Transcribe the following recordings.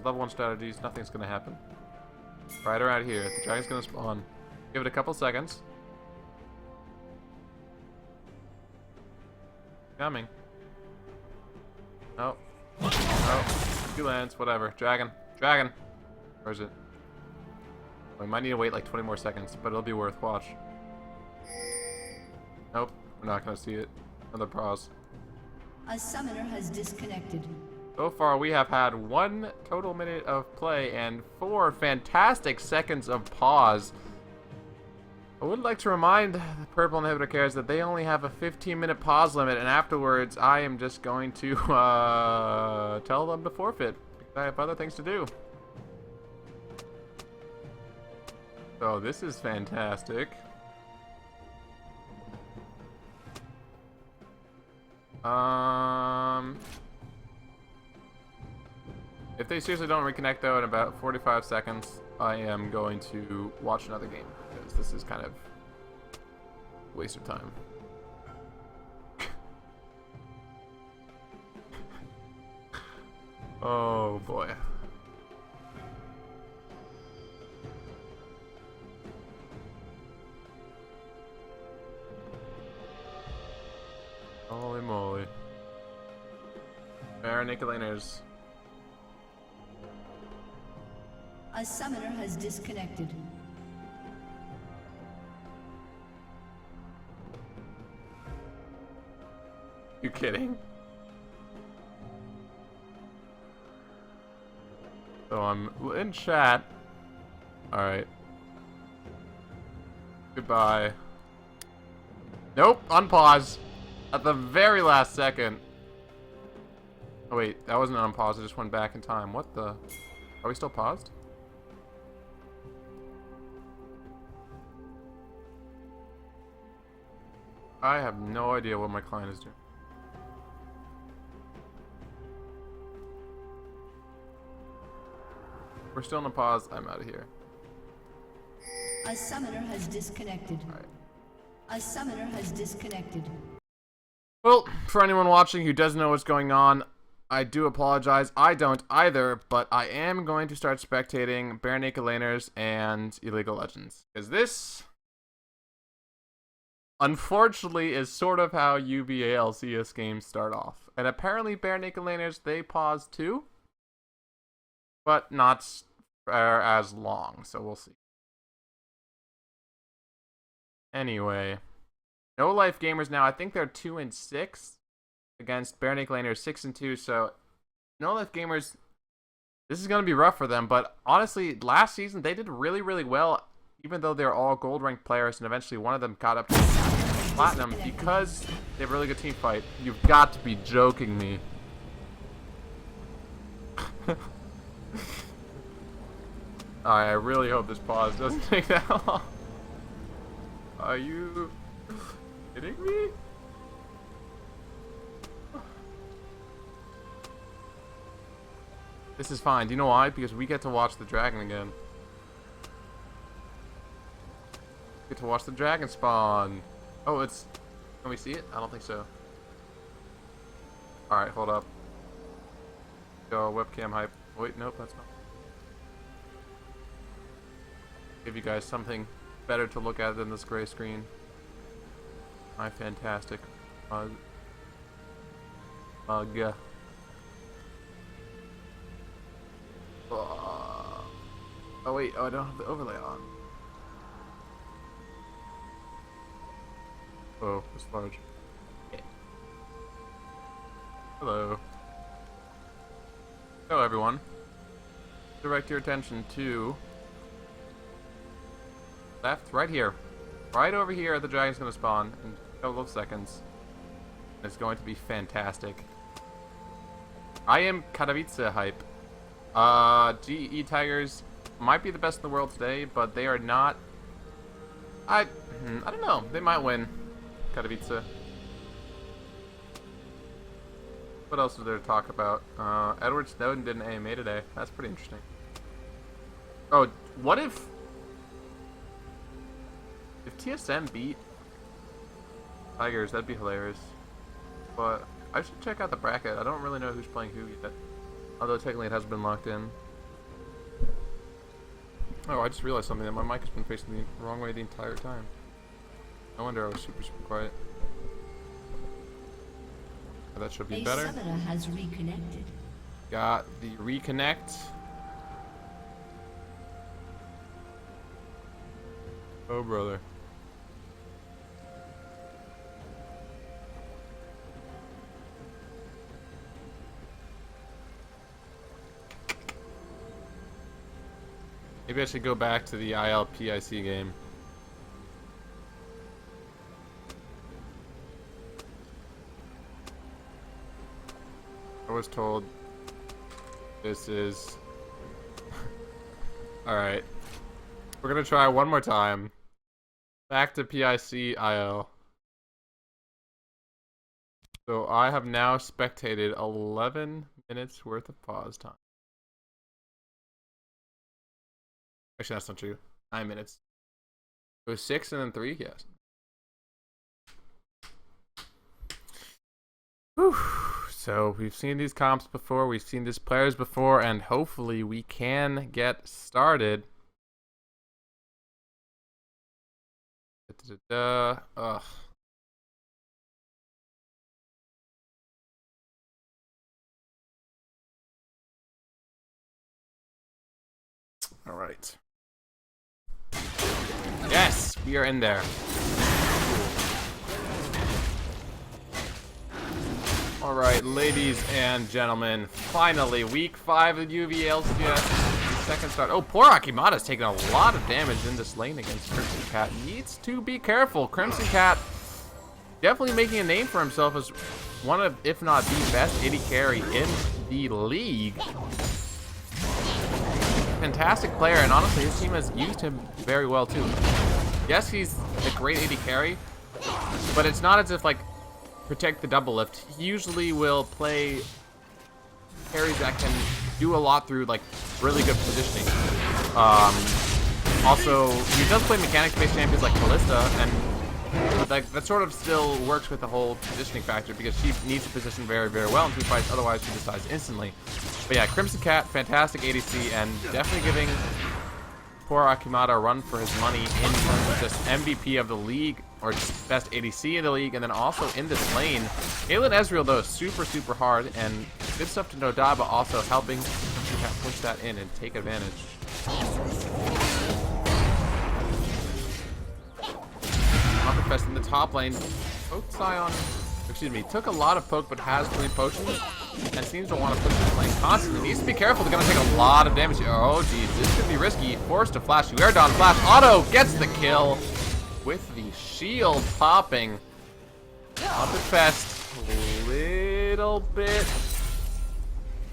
level 1 strategies, nothing's gonna happen. Right around here, the dragon's gonna spawn. Give it a couple seconds. Coming. Oh. Oh. 2 lands, whatever. Dragon. Dragon. Where is it? We might need to wait like 20 more seconds, but it'll be worth watch. Nope, we're not gonna see it. Another pause. A summoner has disconnected. So far, we have had 1 total minute of play and 4 fantastic seconds of pause. I would like to remind the purple inhibitor carriers that they only have a 15-minute pause limit, and afterwards, I am just going to tell them to forfeit because I have other things to do. So this is fantastic. If they seriously don't reconnect though in about 45 seconds, I am going to watch another game because this is kind of a waste of time. Oh boy. Holy moly. Nicolaners. A summoner has disconnected. You kidding? So I'm in chat. Alright. Goodbye. Nope, unpause. At the very last second. Oh wait, that wasn't unpaused, it just went back in time. What the? Are we still paused? I have no idea what my client is doing. We're still in a pause. I'm out of here. A summoner has disconnected. Alright. A summoner has disconnected. Well, for anyone watching who doesn't know what's going on, I do apologize. I don't either, but I am going to start spectating Bare Naked Laners and Illegal Legends. Because this, unfortunately, is sort of how UVA LCS games start off. And apparently Bare Naked Laners, they pause too. But not for as long, so we'll see. Anyway, No Life Gamers now, I think they're 2-6 against Bare Naked Laners 6-2, so No Life Gamers, this is going to be rough for them, but honestly, last season they did really, really well, even though they're all gold ranked players, and eventually one of them got up to platinum because they have a really good team fight. You've got to be joking me. Alright, I really hope this pause doesn't take that long. Are you kidding me? This is fine. Do you know why? Because we get to watch the dragon again. We get to watch the dragon spawn. Oh, it's... Can we see it? I don't think so. Alright, hold up. Go, webcam hype. Wait, nope, that's not. Give you guys something better to look at than this gray screen. My fantastic mug. Oh wait, oh I don't have the overlay on. Oh, it's large. Okay. Hello. Hello everyone. Direct your attention to left, right here. Right over here, the dragon's gonna spawn in a couple of seconds. It's going to be fantastic. I am Katowice hype. GE Tigers might be the best in the world today, but they are not. I don't know. They might win. Katowice. What else is there to talk about? Edward Snowden did an AMA today. That's pretty interesting. Oh, what if TSM beat Tigers? That'd be hilarious. But I should check out the bracket. I don't really know who's playing who yet. Although technically it hasn't been locked in. Oh, I just realized something, that my mic has been facing the wrong way the entire time. No wonder I was super quiet. Oh, that should be better. A summoner has reconnected. Got the reconnect. Oh, brother. Maybe I should go back to the ILPIC game. I was told this is... Alright. We're gonna try one more time. Back to PIC IL. So I have now spectated 11 minutes worth of pause time. Actually, that's not true. 9 minutes. It was 6 and then 3, yes. Whew. So we've seen these comps before, we've seen these players before, and hopefully we can get started. Ugh. All right. Yes, we are in there. All right, ladies and gentlemen, finally, week 5 of UVA LCS, second start. Oh, poor Akimata's taking a lot of damage in this lane against Crimson Cat. Needs to be careful. Crimson Cat definitely making a name for himself as one of, if not the best AD carry in the league. Fantastic player, and honestly, his team has used him very well too. Yes, he's a great AD carry, but it's not as if like protect the double lift. He usually will play carries that can do a lot through like really good positioning. Also, he does play mechanics-based champions like Kalista, and that sort of still works with the whole positioning factor because she needs to position very, very well in team fights. Otherwise, she just dies instantly. But yeah, Crimson Cat, fantastic ADC, and definitely giving poor Akimata a run for his money in terms of just MVP of the league, or just best ADC in the league, and then also in this lane. Aelin Ezreal, though, is super, super hard, and good stuff to Nodaba also helping to push that in and take advantage. Fest in the top lane. Poked Sion, excuse me, took a lot of poke but has 3 potions and seems to want to push this lane constantly. Needs to be careful, they're going to take a lot of damage here. Oh geez, this could be risky. Forced to flash. Uerdon flash. Auto gets the kill with the shield popping. Muppet Fest, a little bit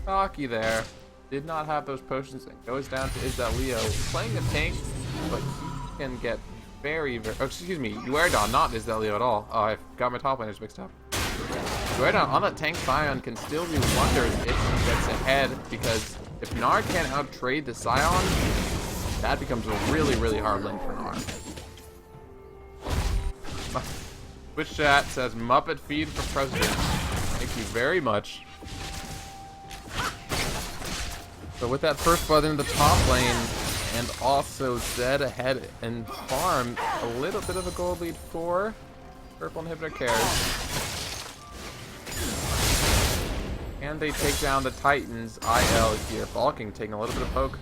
cocky there. Did not have those potions and goes down to Leo. Playing a tank, but he can get very, oh, excuse me, Uerdon, not Leo at all. Oh, I got my top laners mixed up. Uerdon on that tank Sion can still do wonders if he gets ahead, because if Nard can't out-trade the Sion, that becomes a really, really hard lane for Nard. Twitch chat says, Muppet feed for president. Thank you very much. So with that first blood in the top lane, and also Zed ahead and farm, a little bit of a gold lead for Purple Inhibitor cares. And they take down the Titans IL here. Balking taking a little bit of poke.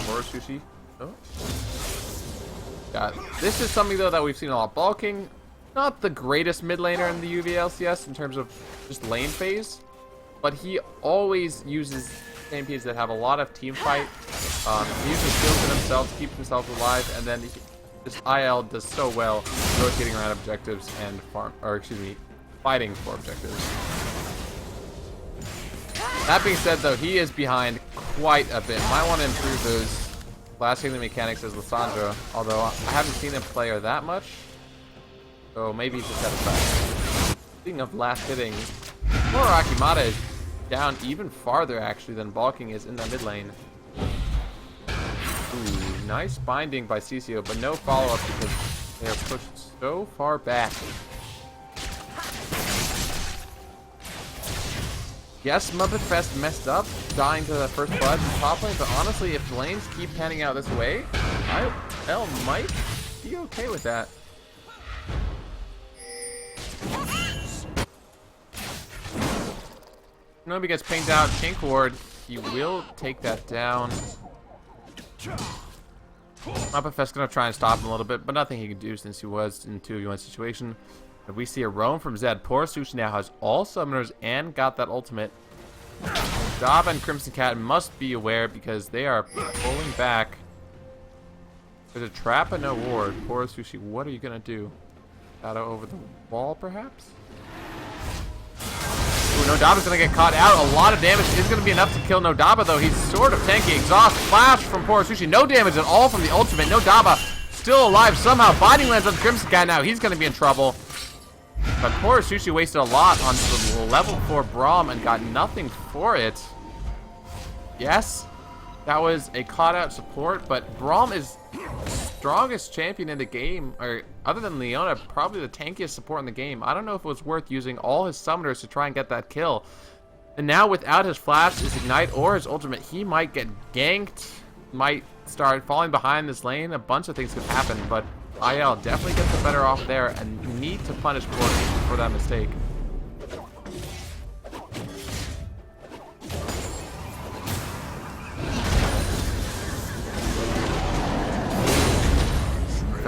More Sushi. Oh. Yeah, this is something though that we've seen a lot. Balking, not the greatest mid laner in the UVA LCS in terms of just lane phase, but he always uses champions that have a lot of team fight. He uses skills in himself to keep himself alive, and then this IL does so well rotating around objectives and fighting for objectives. That being said, though, he is behind quite a bit. Might want to improve those last hitting mechanics as Lissandra, although I haven't seen him play her that much, so maybe he's just at a back. Speaking of last hitting, poor Akimata is down even farther actually than Balking is in the mid lane. Ooh, nice binding by CCO, but no follow-up because they are pushed so far back. Yes, Muppet Fest messed up, dying to that first blood in top lane, but honestly, if lanes keep panning out this way, L might be okay with that. Nobi gets pinged out, Chink Ward, he will take that down. Muppet Fest gonna try and stop him a little bit, but nothing he can do since he was in a 2v1 situation. And we see a roam from Zed. Poor Sushi now has all summoners and got that ultimate. Dava and Crimson Cat must be aware because they are pulling back. There's a trap and no ward. Poor Sushi, what are you gonna do? Shadow over the wall, perhaps? Ooh, Nodava's gonna get caught out. A lot of damage is gonna be enough to kill Nodava, though. He's sort of tanky. Exhaust flash from poor Sushi. No damage at all from the ultimate. Nodava still alive somehow. Binding lands on Crimson Cat now. He's gonna be in trouble. But poor Sushi wasted a lot on the level 4 Braum and got nothing for it. Yes, that was a caught out support, but Braum is the strongest champion in the game, or other than Leona, probably the tankiest support in the game. I don't know if it was worth using all his summoners to try and get that kill. And now without his flash, his ignite, or his ultimate, he might get ganked, might start falling behind this lane. A bunch of things could happen, but IL definitely gets the better off there and need to punish Porky for that mistake.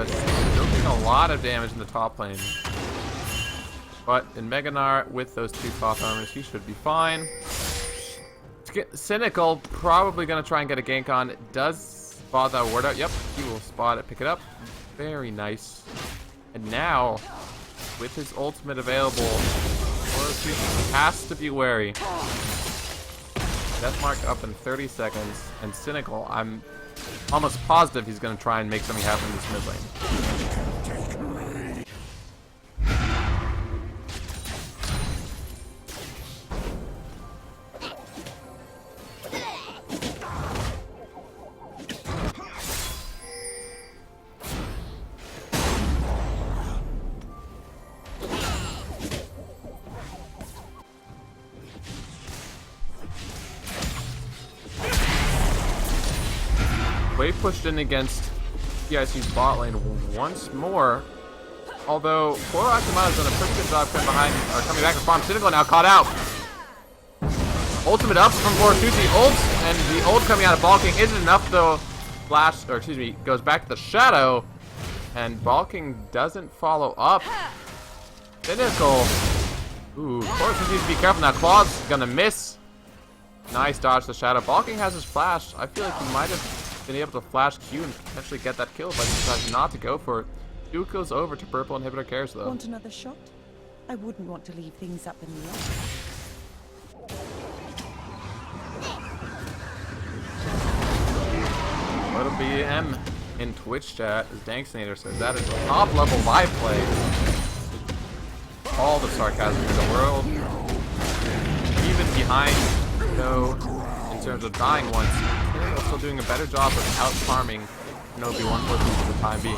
Still doing a lot of damage in the top lane. But in Meganar, with those 2 cloth armors, he should be fine. Cynical, probably going to try and get a gank on. It does spot that ward out. Yep, he will spot it, pick it up. Very nice. And now, with his ultimate available, he has to be wary. Deathmark up in 30 seconds, and Cynical, I'm almost positive he's going to try and make something happen in this mid lane. Wave pushed in against PIC's bot lane once more. Although poor Akima's done a pretty good job coming behind, or coming back to farm. Cynical now caught out. Ultimate up from poor Sushi. Ult, and the ult coming out of Balking isn't enough though. Flash, or excuse me, goes back to the Shadow, and Balking doesn't follow up. Cynical. Ooh, poor Sushi needs to be careful now. Claw's gonna miss. Nice dodge the Shadow. Balking has his flash. I feel like he might have been able to flash Q and potentially get that kill, but he decides not to go for it. Duke goes over to purple inhibitor cares though. Want another shot? I wouldn't want to leave things up in the air. Little BM in Twitch chat, as Danksnator says, that is a top level live play. All the sarcasm in the world. Even behind, though, in terms of dying once, still doing a better job of out farming Nobi 142 for the time being.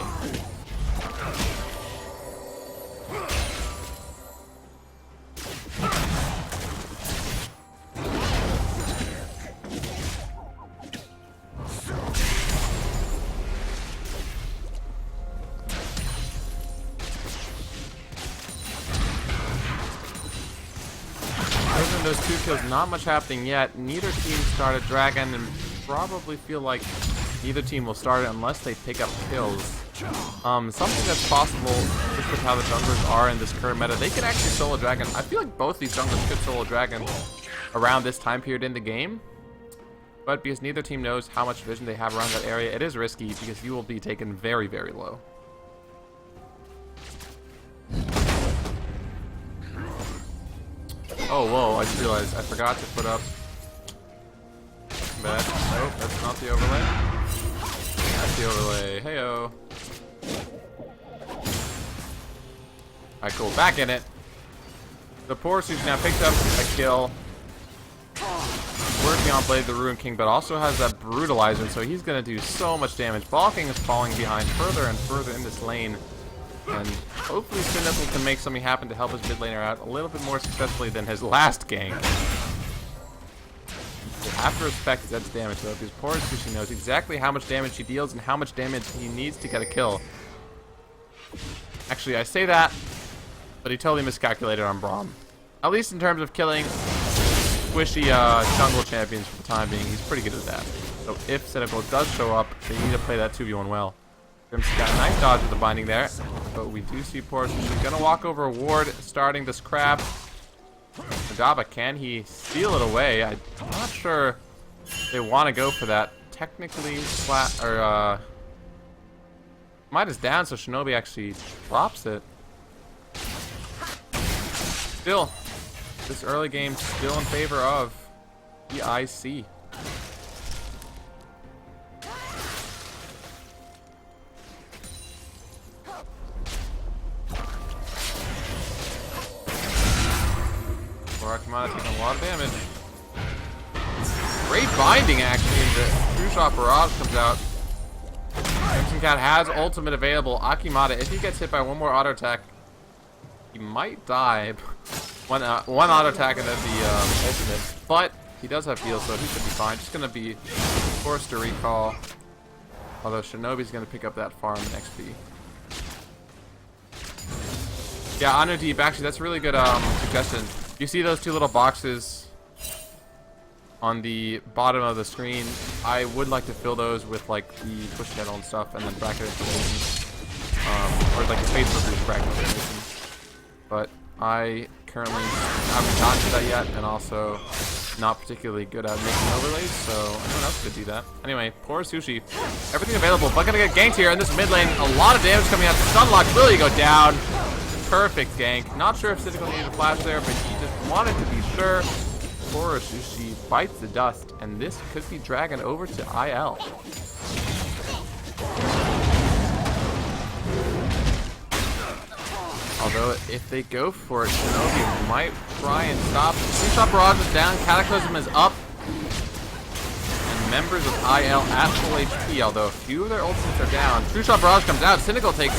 Other than those 2 kills, not much happening yet. Neither team started Dragon, and probably feel like neither team will start it unless they pick up kills. Something that's possible just with how the junglers are in this current meta. They can actually solo Dragon. I feel like both these junglers could solo Dragon around this time period in the game. But because neither team knows how much vision they have around that area, it is risky because you will be taken very, very low. Oh, whoa, I just realized I forgot to put up... Bad. Nope, that's not the overlay. That's the overlay. Heyo. Alright, cool. Back in it. The poor Sushi now picked up a kill. Working on Blade the Ruin King, but also has that Brutalizer, so he's going to do so much damage. Balking is falling behind further and further in this lane. And hopefully Cynical can make something happen to help his mid laner out a little bit more successfully than his last gank. You have to respect Zed's damage, though, because poor Sushi knows exactly how much damage he deals and how much damage he needs to get a kill. Actually, I say that, but he totally miscalculated on Braum. At least in terms of killing squishy jungle champions for the time being, he's pretty good at that. So if Cynical does show up, they need to play that 2v1 well. Grim's got a nice dodge with the binding there, but we do see poor Sushi gonna walk over a ward, starting this crab. Nadaba, can he steal it away? I'm not sure they want to go for that. Technically, Might is down, so Shinobi actually drops it. Still, this early game still in favor of PIC. Akimata taking a lot of damage. Great binding, actually. The True Shot Barrage comes out. Crimson Cat has ultimate available. Akimata, if he gets hit by one more auto attack, he might die. one auto attack and then the ultimate. But he does have heal, so he should be fine. Just going to be forced to recall. Although Shinobi's going to pick up that farm XP. Yeah, Anu Deep, actually, that's a really good suggestion. You see those two little boxes on the bottom of the screen? I would like to fill those with like the push channel and stuff, and then bracket information, or like the Facebook group bracket information. But I currently haven't gotten to that yet, and also not particularly good at making overlays, so anyone else could do that. Anyway, poor Sushi, everything available, but gonna get ganked here in this mid lane. A lot of damage coming out. Stunlock will you go down? Perfect gank. Not sure if Cynical needed a flash there, but he just wanted to be sure. Poor Sushi bites the dust, and this could be dragging over to IL. Although, if they go for it, Shinobi might try and stop. Two-Shot Barrage is down, Cataclysm is up. And members of IL at full HP, although a few of their ultimates are down. True-Shot Barrage comes out, Cynical takes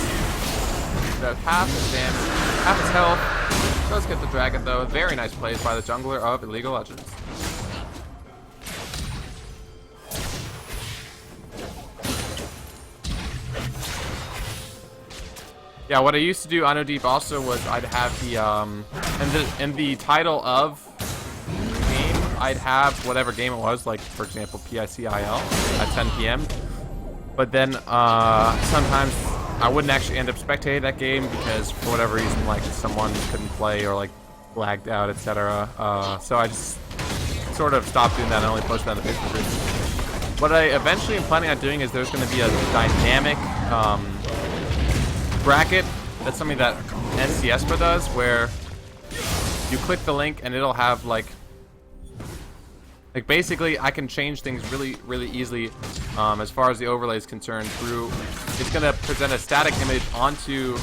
about half his damage, half his health. Does get the dragon though. Very nice plays by the jungler of Illegal Legends. Yeah, what I used to do Anu Deep also was I'd have the in the title of the game, I'd have whatever game it was, like for example PICIL at 10 p.m. But then sometimes I wouldn't actually end up spectating that game because for whatever reason, like someone couldn't play or like lagged out, etc. So I just sort of stopped doing that and only posted that on the Facebook group. What I eventually am planning on doing is there's going to be a dynamic bracket. That's something that NCSPA does, where you click the link and it'll have like basically I can change things really easily as far as the overlay is concerned. Through it's going to present a static image onto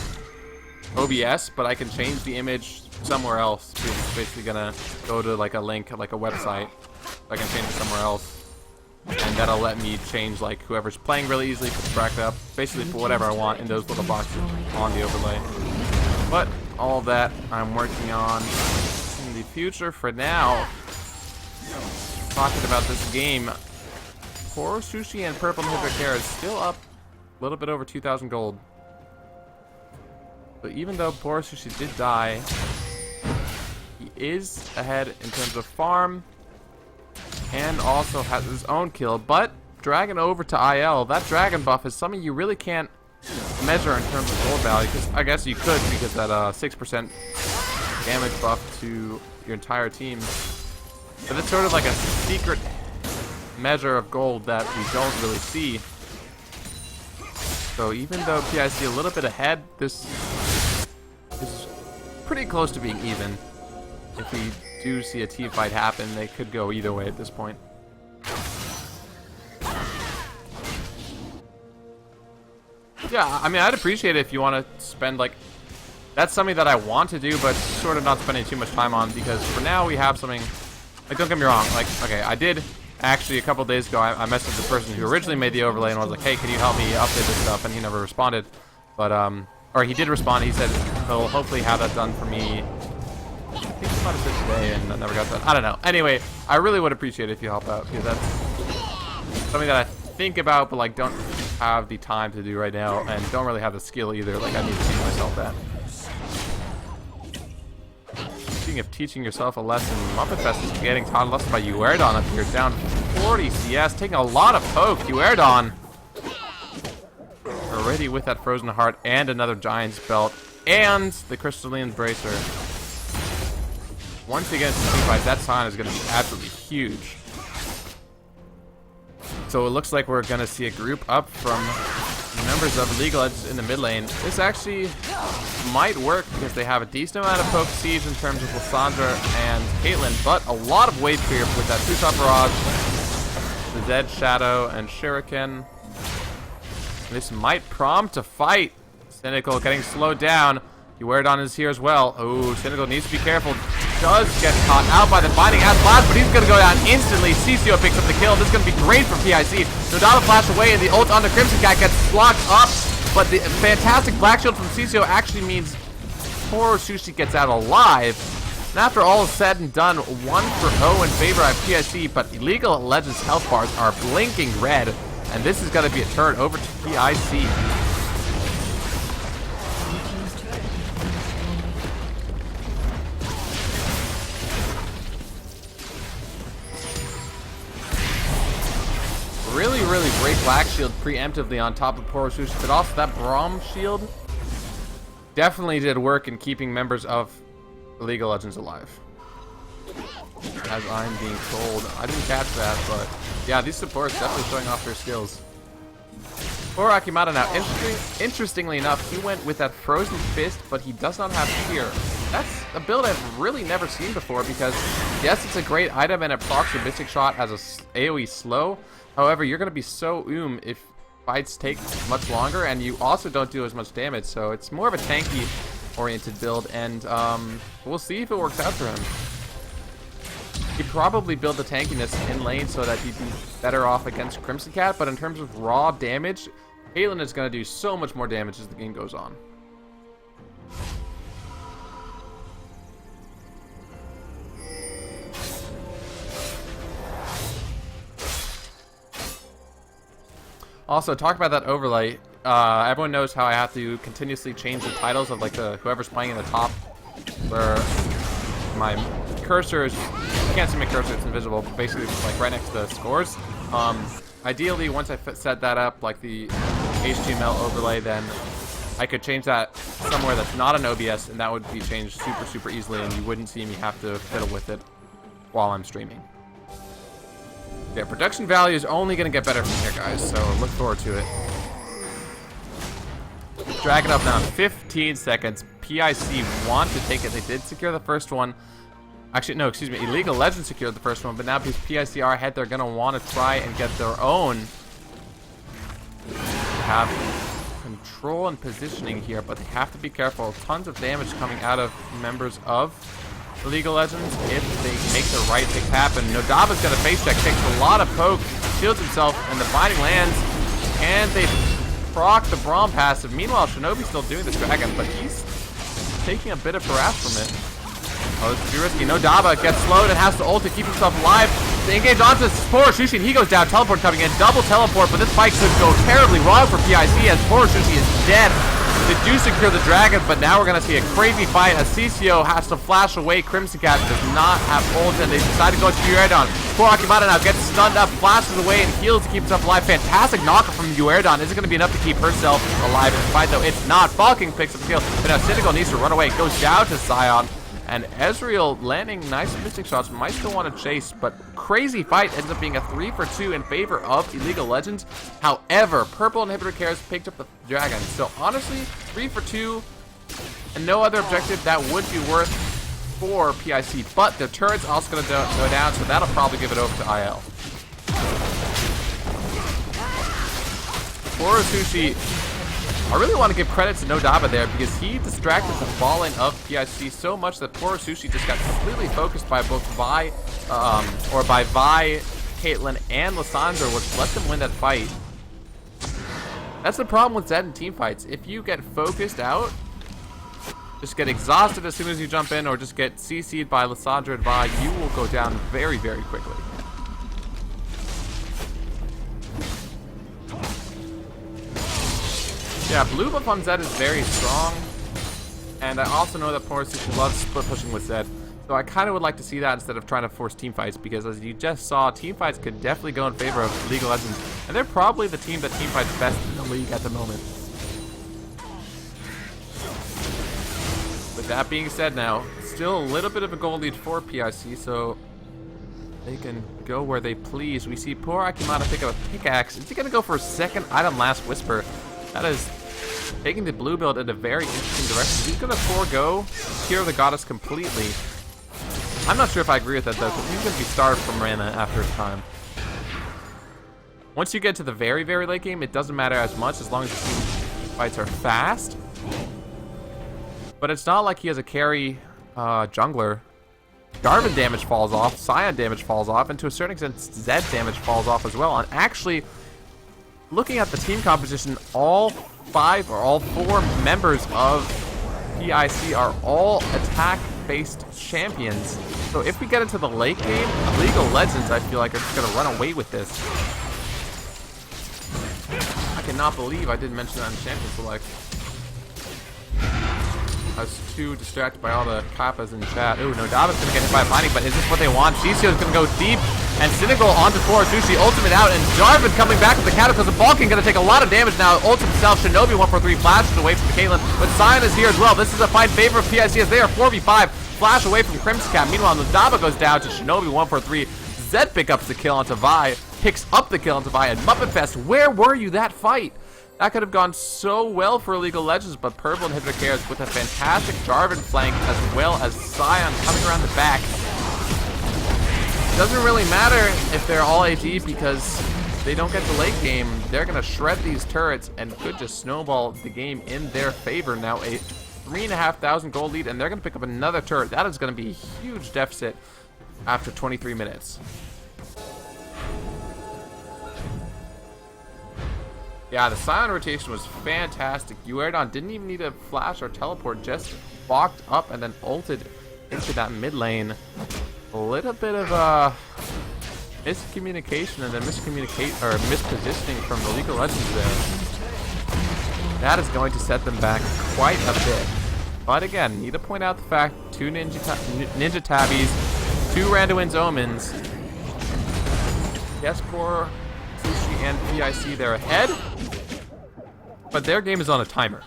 OBS, but I can change the image somewhere else. It's basically going to go to like a link, like a website. I can change it somewhere else, and that'll let me change like whoever's playing really easily, put the bracket up, basically for whatever I want in those little boxes on the overlay. But all of that I'm working on in the future. For now, talking about this game, poor Sushi and Purple Hypercare is still up a little bit over 2,000 gold. But even though poor Sushi did die, he is ahead in terms of farm and also has his own kill. But dragging over to IL, that dragon buff is something you really can't measure in terms of gold value. Because I guess you could, because that 6% damage buff to your entire team. But it's sort of like a secret measure of gold that we don't really see. So even though PIC a little bit ahead, this is pretty close to being even. If we do see a team fight happen, they could go either way at this point. Yeah, I mean, I'd appreciate it if you want to spend like... That's something that I want to do, but sort of not spending too much time on, because for now we have something... Like, don't get me wrong, like, okay, I did actually a couple days ago, I messaged the person who originally made the overlay and was like, hey, can you help me update this stuff? And he never responded. But, or he did respond. He said he'll hopefully have that done for me, I think might have said today and I never got that. I don't know. Anyway, I really would appreciate it if you help out, because that's something that I think about, but like don't have the time to do right now, and don't really have the skill either. Like I need to teach myself that. Speaking of teaching yourself a lesson, Muppet Fest is getting taught a lesson by Uerdon up here, down 40 CS, taking a lot of poke. Uerdon already with that Frozen Heart and another Giant's Belt and the Crystalline Bracer. Once again, that sign is going to be absolutely huge. So it looks like we're going to see a group up from members of League of Legends in the mid lane. This actually might work because they have a decent amount of poke siege in terms of Lissandra and Caitlyn, but a lot of wave clear with that two-shot barrage, the Zed Shadow, and Shuriken. This might prompt a fight. Cynical getting slowed down. Uerdon is here as well. Oh, Cynical needs to be careful. Does get caught out by the Binding Ass Blast, but he's going to go down instantly. CCO picks up the kill. This is going to be great for PIC. Nodava flash away, and the ult on the Crimson Cat gets locked up. But the fantastic Black Shield from CCO actually means poor Sushi gets out alive. And after all is said and done, 1 for 0 in favor of PIC, but League of Legends health bars are blinking red. And this is going to be a turn over to PIC. Really great Black Shield preemptively on top of Porosushi, but also that Braum Shield definitely did work in keeping members of League of Legends alive. As I'm being told. I didn't catch that, but yeah, these supports definitely showing off their skills. For Akimata now, interestingly enough, he went with that Frozen Fist, but he does not have Fear. That's a build I've really never seen before because, yes, it's a great item and it procs your Mystic Shot as a AoE slow. However, you're going to be so if fights take much longer, and you also don't do as much damage, so it's more of a tanky-oriented build, and we'll see if it works out for him. He'd probably build the tankiness in lane so that he'd be better off against Crimson Cat, but in terms of raw damage, Caitlyn is going to do so much more damage as the game goes on. Also, talk about that overlay. Everyone knows how I have to continuously change the titles of like whoever's playing in the top, where my cursor is, you can't see my cursor, it's invisible, but basically it's like right next to the scores. Ideally, once I set that up, like the HTML overlay, then I could change that somewhere that's not an OBS, and that would be changed super easily, and you wouldn't see me have to fiddle with it while I'm streaming. Yeah, production value is only going to get better from here, guys, so look forward to it. Drag it up now, 15 seconds. PIC want to take it. They did secure the first one. Actually, no, excuse me. League of Legends secured the first one, but now because PIC are ahead, they're going to want to try and get their own. Have control and positioning here, but they have to be careful. Tons of damage coming out of members of League of Legends if they make the right picks happen. Nodava's got a face check, takes a lot of poke, shields himself, and the binding lands, and they proc the Braum passive. Meanwhile, Shinobi's still doing this dragon, but he's taking a bit of harass from it. Oh, this is too risky. Nodava gets slowed and has to ult to keep himself alive. They engage onto Porosushi, and he goes down. Teleport coming in, double teleport, but this fight could go terribly wrong for PIC as Porosushi is dead. They do secure the dragon, but now we're going to see a crazy fight as CCO has to flash away. Crimson Cat does not have ult, and they decide to go to Uerdon. Poor Akimata now gets stunned up, flashes away, and heals to keep himself alive. Fantastic knocker from Uerdon. Is it going to be enough to keep herself alive in the fight, though? It's not. Falcon picks up the kill, but now Cynical needs to run away. Goes down to Sion. And Ezreal landing nice Mystic shots, might still want to chase, but crazy fight ends up being a 3 for 2 in favor of League of Legends. However, Purple Inhibitor Cares picked up the dragon. So honestly, 3 for 2 and no other objective that would be worth for PIC. But their turret's also going to go down, so that'll probably give it over to IL. Porosushi, I really want to give credit to Nodava there because he distracted the falling of PIC so much that Porosushi just got completely focused by both Vi, Caitlyn, and Lissandra, which let them win that fight. That's the problem with Zed in team fights. If you get focused out, just get exhausted as soon as you jump in, or just get CC'd by Lissandra and Vi, you will go down very, very quickly. Yeah, blue buff on Zed is very strong. And I also know that Porisushi loves split pushing with Zed. So I kind of would like to see that instead of trying to force team fights, because as you just saw, team fights could definitely go in favor of League of Legends. And they're probably the team that team fights best in the league at the moment. With that being said now, still a little bit of a goal lead for PIC, so they can go where they please. We see poor Akimata pick up a pickaxe. Is he going to go for a second item Last Whisper? That is taking the blue build in a very interesting direction. He's going to forego Hero the Goddess completely. I'm not sure if I agree with that though, because he's going to be starved from mana after his time. Once you get to the very, very late game, it doesn't matter as much as long as the team fights are fast. But it's not like he has a carry jungler. Darwin damage falls off, Scion damage falls off, and to a certain extent, Zed damage falls off as well. And actually, looking at the team composition, all 5 or all 4 members of PIC are all attack-based champions. So if we get into the late game, League of Legends, I feel like, are just going to run away with this. I cannot believe I didn't mention that in Champion Select. I was too distracted by all the kappas in chat. Ooh, no, Daba's going to get hit by a binding, but is this what they want? Cecio's going to go deep, and Cynical onto Porisushi, ultimate out, and Jarvan coming back with the Cataclysm. Balkan going to take a lot of damage now. Ultimate himself, Shinobi 143 flashes away from the Caitlyn, but Sion is here as well. This is a fight in favor of PIC as they are 4v5. Flash away from Crimson Cat. Meanwhile, Daba goes down to Shinobi 143. Zed picks up the kill onto Vi, picks up the kill onto Vi, and Muppet Fest, where were you that fight? That could have gone so well for League of Legends, but Purple and Hydra Cares with a fantastic Jarvan flank as well as Sion coming around the back. Doesn't really matter if they're all AD because they don't get the late game. They're going to shred these turrets and could just snowball the game in their favor. Now a 3,500 gold lead, and they're going to pick up another turret. That is going to be a huge deficit after 23 minutes. Yeah, the Sion rotation was fantastic. Uerdon didn't even need a flash or teleport, just walked up and then ulted into that mid lane. A little bit of miscommunication and then mispositioning from the League of Legends there. That is going to set them back quite a bit. But again, need to point out the fact 2 Ninja Tabbies, 2 Randuin's Omens. Yes, poor Sushi and PIC, they're ahead, but their game is on a timer.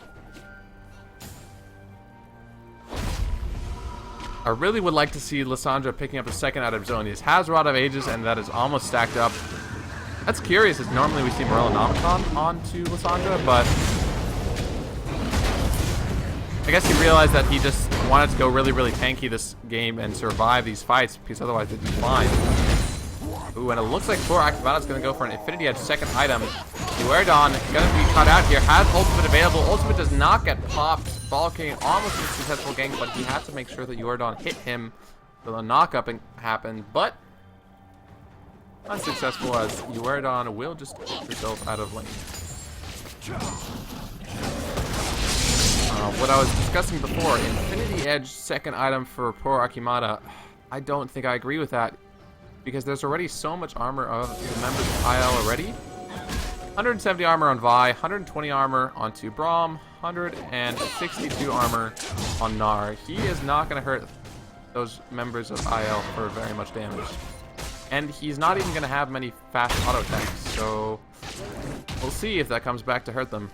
I really would like to see Lissandra picking up a second out of zone. He has Rod of Ages, and that is almost stacked up. That's curious, as normally we see Morello Nomicon onto Lissandra, but I guess he realized that he just wanted to go really, really tanky this game and survive these fights, because otherwise they'd be fine. Ooh, and it looks like poor Akimata's going to go for an Infinity Edge second item. Uerdon going to be cut out here, has ultimate available. Ultimate does not get popped. Balkan almost a successful gank, but he had to make sure that Uerdon hit him so the knock-up happened, but unsuccessful as Uerdon will just get himself out of lane. What I was discussing before, Infinity Edge second item for poor Akimata, I don't think I agree with that, because there's already so much armor of the members of IL already. 170 armor on Vi, 120 armor onto Braum, 162 armor on Gnar. He is not going to hurt those members of IL for very much damage. And he's not even going to have many fast auto attacks, so we'll see if that comes back to hurt them.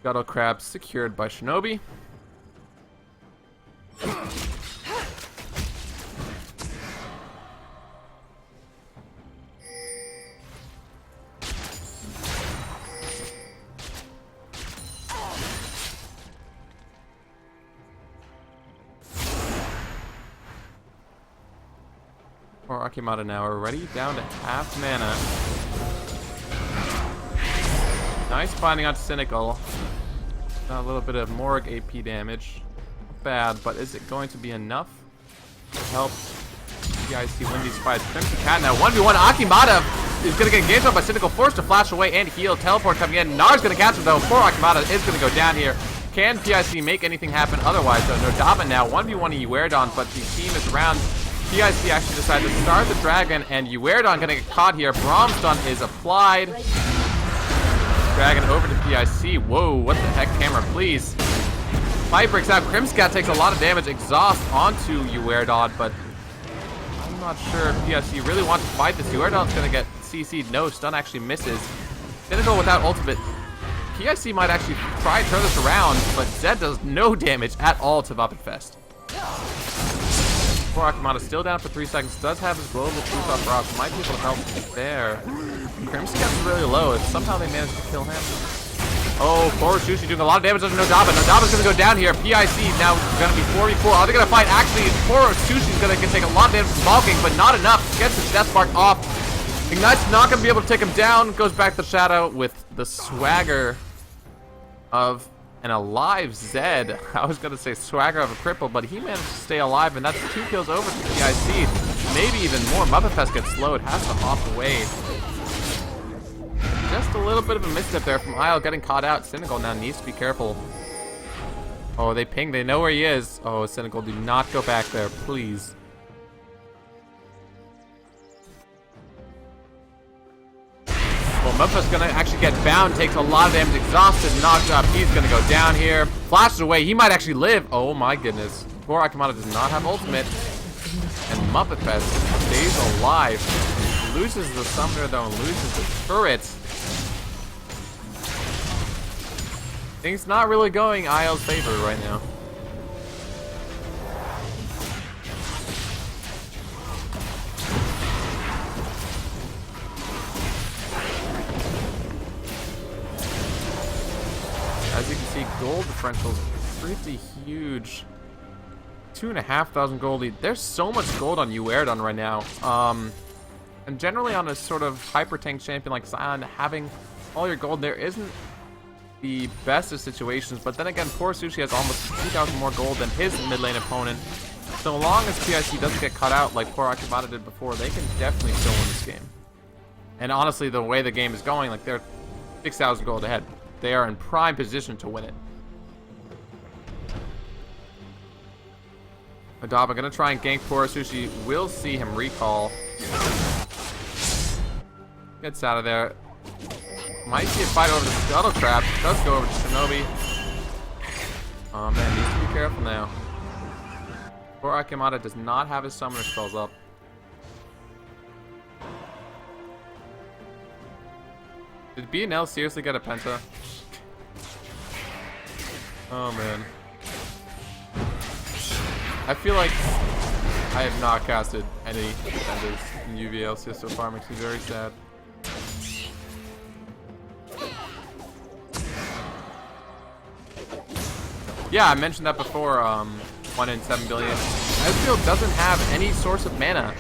Scuttle Crab secured by Shinobi. Or Akimata now are ready, down to half mana. Nice binding onto Cynical. A little bit of Morg AP damage. Not bad, but is it going to be enough to help PIC win these fights? Crimson Cat now 1v1. Akimata He's gonna get engaged on by Cynical, forced to flash away and heal. Teleport coming in. Nar's gonna catch him though. Poor Akimata is gonna go down here. Can PIC make anything happen otherwise though? Nodama now 1v1 Uerdon, but the team is around. PIC actually decided to start the dragon, and Uerdon gonna get caught here. Braum stun is applied. Dragon over to PIC. Whoa, what the heck, camera, please. Fight breaks out. Crimscat takes a lot of damage. Exhaust onto Uerdon, but I'm not sure if PIC really wants to fight this. Uerdon's gonna get CC'd. No, stun actually misses. Cynical without ultimate. PIC might actually try and turn this around, but Zed does no damage at all to Muppetfest. Poor Akimata still down for 3 seconds. Does have his global truth off rocks. Might be able to help there. Crimscat's really low. If somehow they manage to kill him. Oh, poor Sushi doing a lot of damage on Nodaba. Nodaba's gonna go down here. PIC now gonna be 4v4. Are they gonna fight? Actually, poor Sushi's gonna take a lot of damage from Balking, but not enough. Gets his death spark off. Ignite's not gonna be able to take him down. Goes back to Shadow with the swagger of an alive Zed. I was gonna say swagger of a cripple, but he managed to stay alive, and that's 2 kills over to PIC. Maybe even more. Muppetfest gets slowed, has to hop away. Just a little bit of a misstep there from Isle getting caught out. Cynical now needs to be careful. Oh, they ping. They know where he is. Oh, Cynical, do not go back there, please. Well, Muppet's gonna actually get bound, takes a lot of damage, exhausted, knocked up. He's gonna go down here, flashes away. He might actually live. Oh my goodness. Poor Akimata does not have ultimate, and Muppetfest stays alive. Loses the summoner though, and loses the turret. Things not really going Isle's favor right now. As you can see, gold differential's pretty huge. 2,500 gold lead. There's so much gold on Uerdon right now. And generally on a sort of hyper tank champion like Sion, having all your gold there isn't the best of situations. But then again, poor Sushi has almost 2,000 more gold than his mid lane opponent. So long as PIC doesn't get cut out like poor Akimata did before, they can definitely still win this game. And honestly, the way the game is going, like they're 6,000 gold ahead. They are in prime position to win it. Adaba gonna try and gank poor Sushi. We'll see him recall. Gets out of there. Might see a fight over the Scuttle Trap. Does go over to Shinobi. Oh man, needs to be careful now. Poor Akimata does not have his summoner spells up. Did B&L seriously get a penta? Oh man. I feel like I have not casted any defenders in UVA LCS so far. Makes me very sad. Yeah, I mentioned that before. 1 in 7 billion. Ezreal doesn't have any source of mana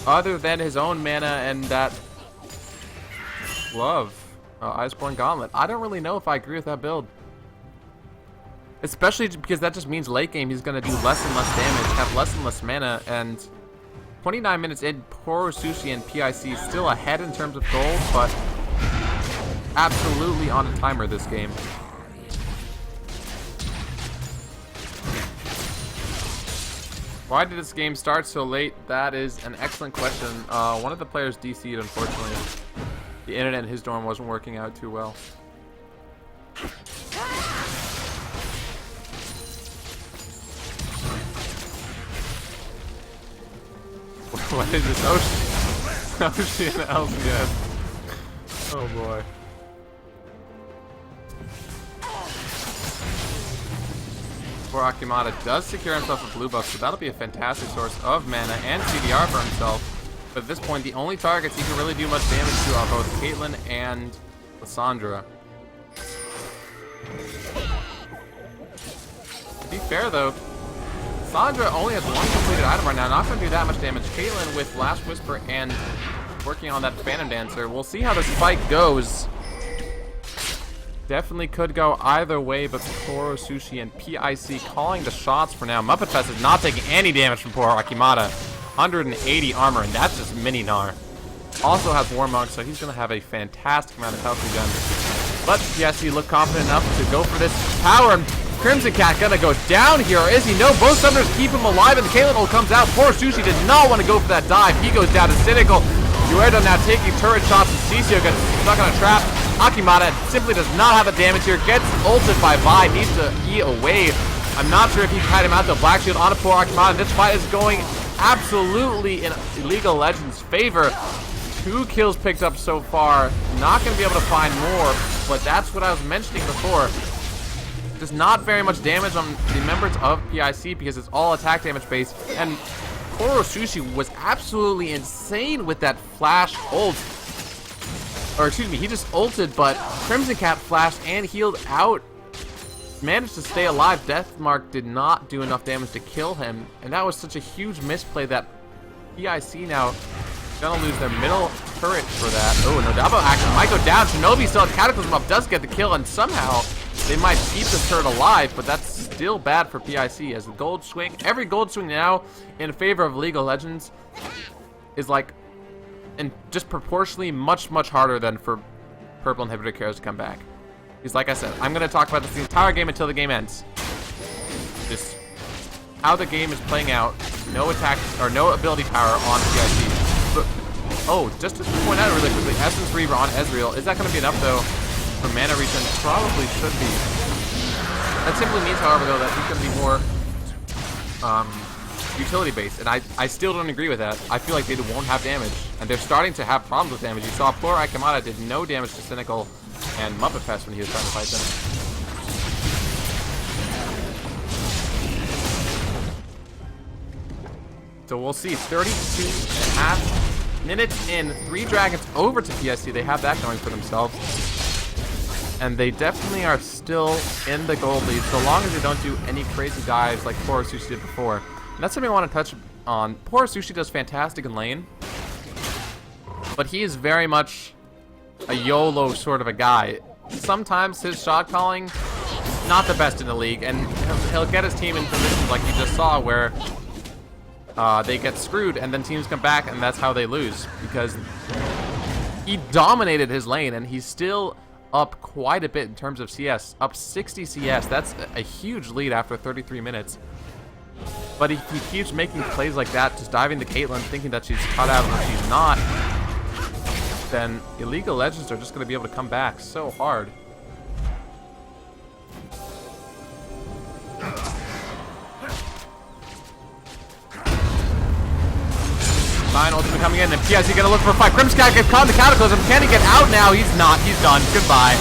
other than his own mana and that glove, Iceborne Gauntlet. I don't really know if I agree with that build. Especially because that just means late game he's going to do less and less damage, have less and less mana, and 29 minutes in, poor Sushi and PIC still ahead in terms of gold, but absolutely on a timer this game. Why did this game start so late? That is an excellent question. One of the players DC'd, unfortunately. The internet in his dorm wasn't working out too well. What is this? Ocean LCS. Oh boy. Poor Akimata does secure himself a blue buff, so that'll be a fantastic source of mana and CDR for himself. But at this point, the only targets he can really do much damage to are both Caitlyn and Lissandra. To be fair though, Lissandra only has 1 completed item right now, not going to do that much damage. Caitlyn with Last Whisper and working on that Phantom Dancer. We'll see how this fight goes. Definitely could go either way, but Toro, Sushi, and PIC calling the shots for now. Muppetfest is not taking any damage from poor Akimata. 180 armor, and that's just mini Gnar. also has War Monk, so he's going to have a fantastic amount of health regen. But PIC look confident enough to go for this power, and Crimson Cat gonna go down here, or is he? No, both summoners keep him alive, and the Caitlyn ult comes out. Poor Sushi did not want to go for that dive. He goes down to Cynical. Uerdo now taking turret shots, and Ceccio gets stuck on a trap. Akimata simply does not have the damage here. Gets ulted by Vi, needs to E away. I'm not sure if he can hide him out, though. Black Shield on a poor Akimata. This fight is going absolutely in League of Legends' favor. 2 kills picked up so far. Not going to be able to find more, but that's what I was mentioning before. There's not very much damage on the members of PIC because it's all attack damage based, and Koro Sushi was absolutely insane with that flash ult. Or excuse me, he just ulted, but Crimson Cat flashed and healed out. Managed to stay alive. Deathmark did not do enough damage to kill him, and that was such a huge misplay that PIC now gonna lose their middle turret for that. Oh, no double action might go down. Shinobi still has Cataclysm up, does get the kill, and somehow they might keep the turret alive, but that's still bad for PIC as the gold swing, every gold swing now in favor of League of Legends is like, and just proportionally much harder than for purple inhibitor carriers to come back. Because like I said, I'm going to talk about this the entire game until the game ends. Just how the game is playing out. No attack, or no ability power on PIC. But, oh, just to point out really quickly, Essence Reaver on Ezreal. Is that going to be enough, though, for mana regen? Probably should be. That simply means, however, though, that he's going to be more utility-based, and I still don't agree with that. I feel like they won't have damage, and they're starting to have problems with damage. You saw poor Akimata did no damage to Cynical and Muppet Fest when he was trying to fight them. So we'll see. 32.5 minutes in. 3 dragons over to PSC. They have that going for themselves. And they definitely are still in the gold lead, so long as they don't do any crazy dives like Poor Sushi did before. And that's something I want to touch on. Poor Sushi does fantastic in lane, but he is very much a YOLO sort of a guy. Sometimes his shot calling, not the best in the league, and he'll get his team in positions like you just saw where they get screwed, and then teams come back, and that's how they lose, because he dominated his lane, and he's still up quite a bit in terms of CS, up 60 CS. That's a huge lead after 33 minutes. But he keeps making plays like that, just diving to Caitlyn, thinking that she's cut out when she's not. Then Illegal Legends are just going to be able to come back so hard. Fine, ultimate coming in, and PIC gonna look for a fight. Crimson Cat gets caught in the Cataclysm. Can he get out now? He's not. He's done. Goodbye.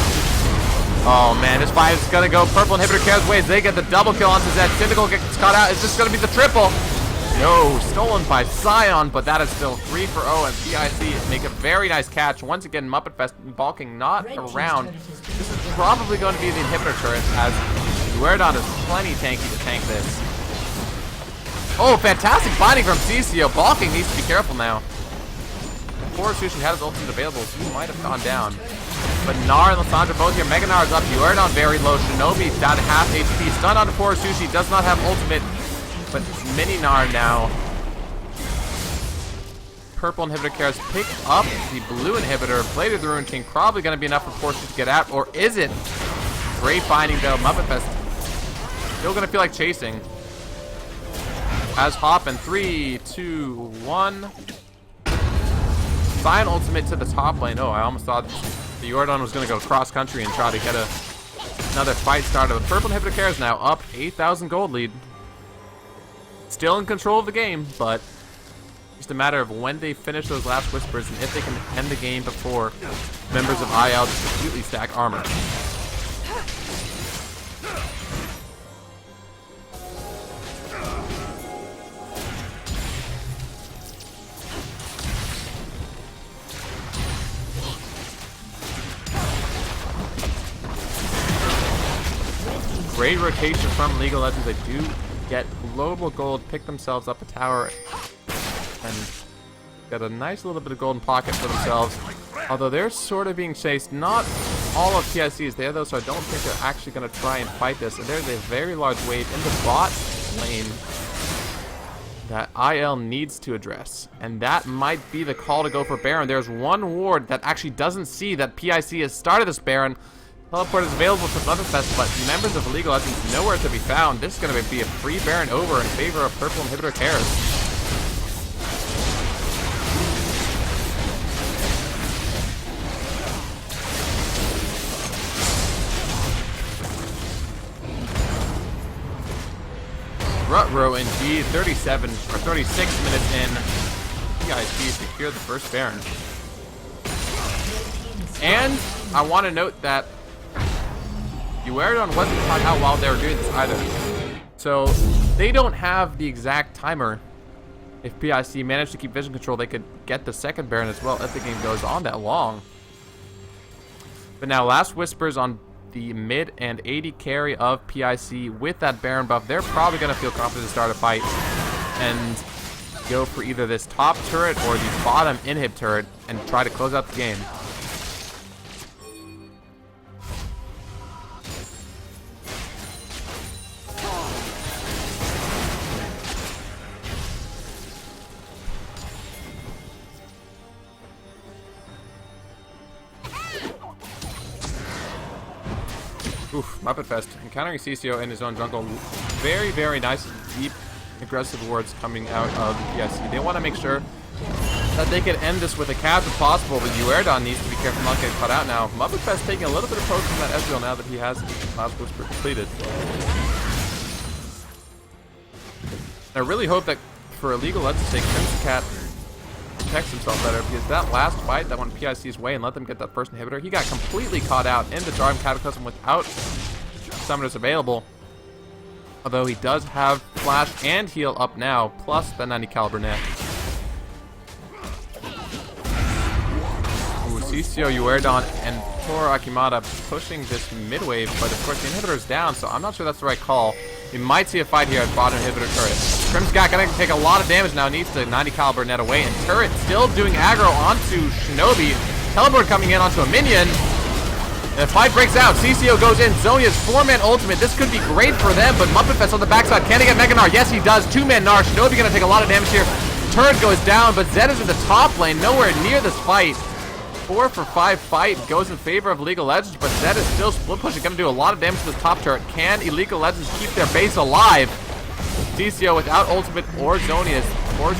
Oh man, this fight is gonna go Purple Inhibitor Chaos ways. They get the double kill onto Zed. Syndical gets caught out. Is this gonna be the triple? No, stolen by Scion, but that is still 3-0, and PIC make a very nice catch. Once again, Muppet Fest balking not around. This is probably going to be the inhibitor turret, as Uerdon is plenty tanky to tank this. Oh, fantastic binding from Ceccio. Balking needs to be careful now. Before Sushi had his ultimate available, he might have gone down. But Gnar and Lissandra both here. Mega Gnar is up. Uerdon very low. Shinobi down to half HP. Stun on Poor Sushi. Does not have ultimate. But Mini Gnar now. Purple inhibitor cares. Pick up the blue inhibitor. Blade of the Ruined King. Probably going to be enough for Poor Sushi to get out. Or is it? Great binding though. Muppet Fest. Still going to feel like chasing. As hop in 3, 2, 1. Scion ultimate to the top lane. Oh, I almost thought the Uerdon was going to go cross country and try to get another fight started. The Purple Inhibitor Care is now up 8,000 gold lead. Still in control of the game, but just a matter of when they finish those last whispers and if they can end the game before members of IL just completely stack armor. Great rotation from League of Legends. They do get global gold, pick themselves up a tower, and get a nice little bit of golden pocket for themselves. Although they're sort of being chased. Not all of PIC is there though, so I don't think they're actually going to try and fight this. And there's a very large wave in the bot lane. that IL needs to address, and that might be the call to go for Baron. There's one ward that actually doesn't see that PIC has started this Baron. Teleport is available to Motherfest, but members of League of Legends nowhere to be found. This is going to be a free Baron over in favor of Purple Inhibitor Cares. Rut-row indeed, 37 or 36 minutes in. PIC secure the first Baron. And I want to note that Uerdon wasn't caught out while they were doing this either. So they don't have the exact timer. If PIC managed to keep vision control, they could get the second Baron as well if the game goes on that long. But now last whispers on the mid and 80 carry of PIC with that Baron buff. They're probably going to feel confident to start a fight and go for either this top turret or the bottom inhib turret and try to close out the game. Oof, Muppet Fest. Encountering CCO in his own jungle. Very, very nice, deep, aggressive wards coming out of PIC. They want to make sure that they can end this with a cap if possible, but Uerdon needs to be careful not getting cut out now. Muppet Fest taking a little bit of poke from that Ezreal now that he has Last Whisper completed. I really hope that for Illegal Legends' sake, Crimson Cat protects himself better, because that last fight that went PIC's way and let them get that first inhibitor, he got completely caught out in the Jarvan Cataclysm without summoners available. Although he does have flash and heal up now, plus the 90 caliber net. Ooh, CCO, Uerdon, and poor Akimata pushing this mid wave, but of course the inhibitor is down, so I'm not sure that's the right call. We might see a fight here at bottom inhibitor turret. Crim's got gonna take a lot of damage now, needs the 90 caliber net away, and turret still doing aggro onto Shinobi. Teleport coming in onto a minion. The fight breaks out. CCO goes in. Zonia's 4-man ultimate. This could be great for them, but Muppet Fest on the backside. Can he get Mega Gnar? Yes, he does. 2-man Gnar. Shinobi gonna take a lot of damage here. Turret goes down, but Zed is in the top lane, nowhere near this fight. 4 for 5 fight goes in favor of League of Legends, but Zed is still split pushing. Gonna do a lot of damage to this top turret. Can Illegal Legends keep their base alive? CCO without ultimate or Zonia's or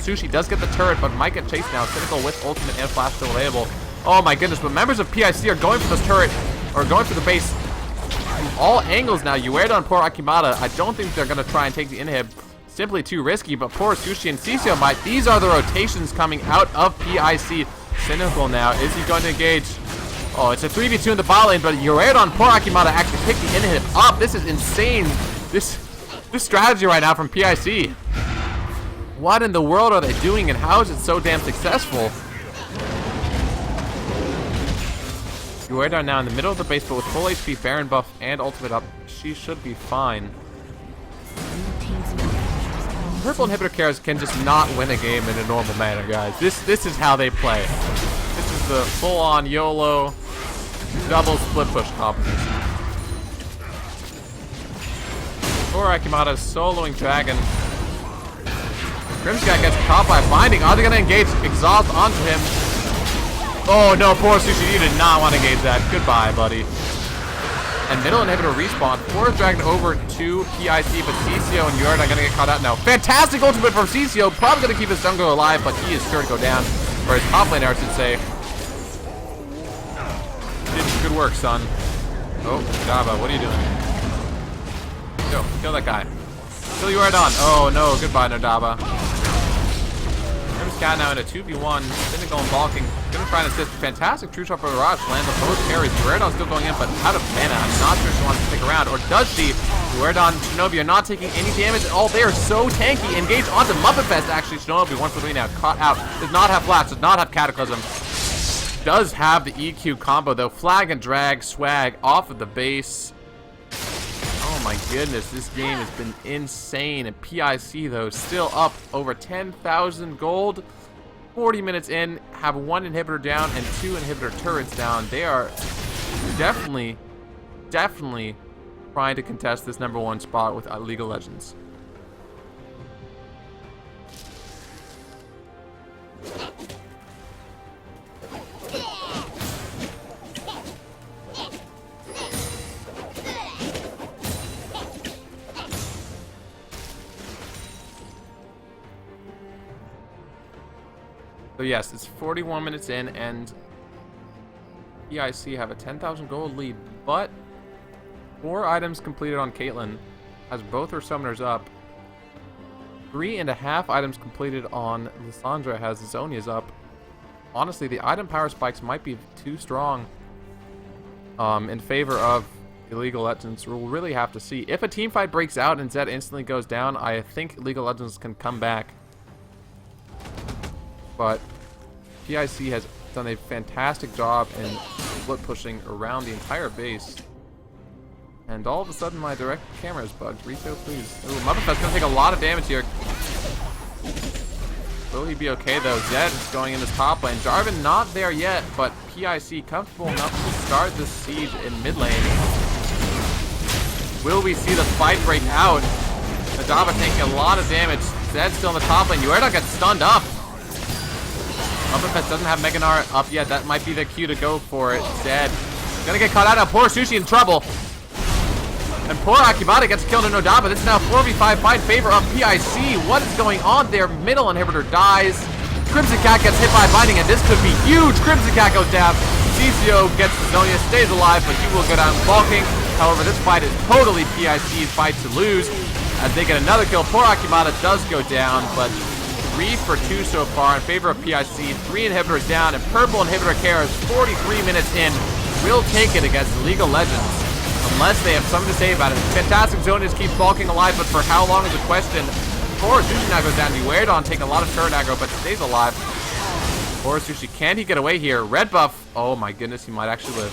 Sushi does get the turret, but might get chased now. Cynical with ultimate and flash still available. Oh my goodness, but members of PIC are going for this turret, or going for the base from all angles now. Uerdon, poor Akimata. I don't think they're going to try and take the inhib. Simply too risky, but poor Sushi and CCO might. These are the rotations coming out of PIC. Cynical now. Is he going to engage? Oh, it's a 3v2 in the bot lane, but Uerdon, poor Akimata actually picked the inhib up. This is insane. This strategy right now from PIC. What in the world are they doing, and how is it so damn successful? Uerdon now in the middle of the base, but with full HP, Baron buff, and ultimate up, she should be fine. Purple Inhibitor Cares can just not win a game in a normal manner, guys. This is how they play. This is the full-on YOLO double split push composition. Poor Akimata soloing Dragon. Grimsky gets caught by binding. Are they going to engage Exhaust onto him? Oh no, poor Sushi, you did not want to engage that. Goodbye, buddy. And middle inhibitor respawn. Fourth Dragon over to PIC, but CCO and Uerdon are going to get caught out now. Fantastic ultimate from CCO. Probably going to keep his jungle alive, but he is sure to go down. Or his top laner, I should say. You did good work, son. Oh, Java, what are you doing? Go, kill that guy. Kill Uerdon. Oh no, goodbye, Nodaba. Cat now in a 2v1. Cynical and balking. Gonna try and assist. Fantastic True Shot for Mirage. Lands on both carries. Uerdon still going in, but out of mana. I'm not sure she wants to stick around. Or does she? Uerdon and Shinobi are not taking any damage at all. They are so tanky. Engaged onto Muppet Fest. Actually, Shinobi 1 for 3 now. Caught out. Does not have flash. Does not have Cataclysm. Does have the EQ combo though. Flag and drag. Swag off of the base. Oh my goodness, this game has been insane. And PIC, though, still up over 10,000 gold. 40 minutes in, have 1 inhibitor down and 2 inhibitor turrets down. They are definitely trying to contest this #1 spot with League of Legends. So yes, it's 41 minutes in, and PIC have a 10,000 gold lead, but 4 items completed on Caitlyn, has both her summoners up. 3.5 items completed on Lissandra, has Zonia's up. Honestly, the item power spikes might be too strong in favor of Illegal Legends. We'll really have to see. If a team fight breaks out and Zed instantly goes down, I think Illegal Legends can come back. But PIC has done a fantastic job in split pushing around the entire base. And all of a sudden, my direct camera is bugged. Rito, please. Ooh, Muppet's gonna take a lot of damage here. Will he be okay, though? Zed is going in this top lane. Jarvan not there yet, but PIC comfortable enough to start this siege in mid lane. Will we see the fight break out? Nadava taking a lot of damage. Zed still in the top lane. Uerda gets stunned up. Muppet doesn't have Meganar up yet. That might be the cue to go for it. Zed gonna get caught out now. Poor Sushi in trouble. And poor Akibata gets killed in Nodaba. This is now 4v5 fight in favor of PIC. What is going on there? Middle inhibitor dies. Crimson Cat gets hit by Binding, and this could be huge. Crimson Cat goes down. CCO gets Zonia, stays alive, but he will go down bulking. However, this fight is totally PIC's fight to lose as they get another kill. Poor Akibata does go down, but 3 for 2 so far in favor of PIC. 3 inhibitors down, and purple inhibitor cares 43 minutes in. Will take it against League of Legends. Unless they have something to say about it. Fantastic Zonias keep bulking alive, but for how long is the question? Poor Sushi now goes down. Uerdon taking a lot of turret aggro, but stays alive. Poor Sushi, can he get away here? Red buff. Oh my goodness, he might actually live.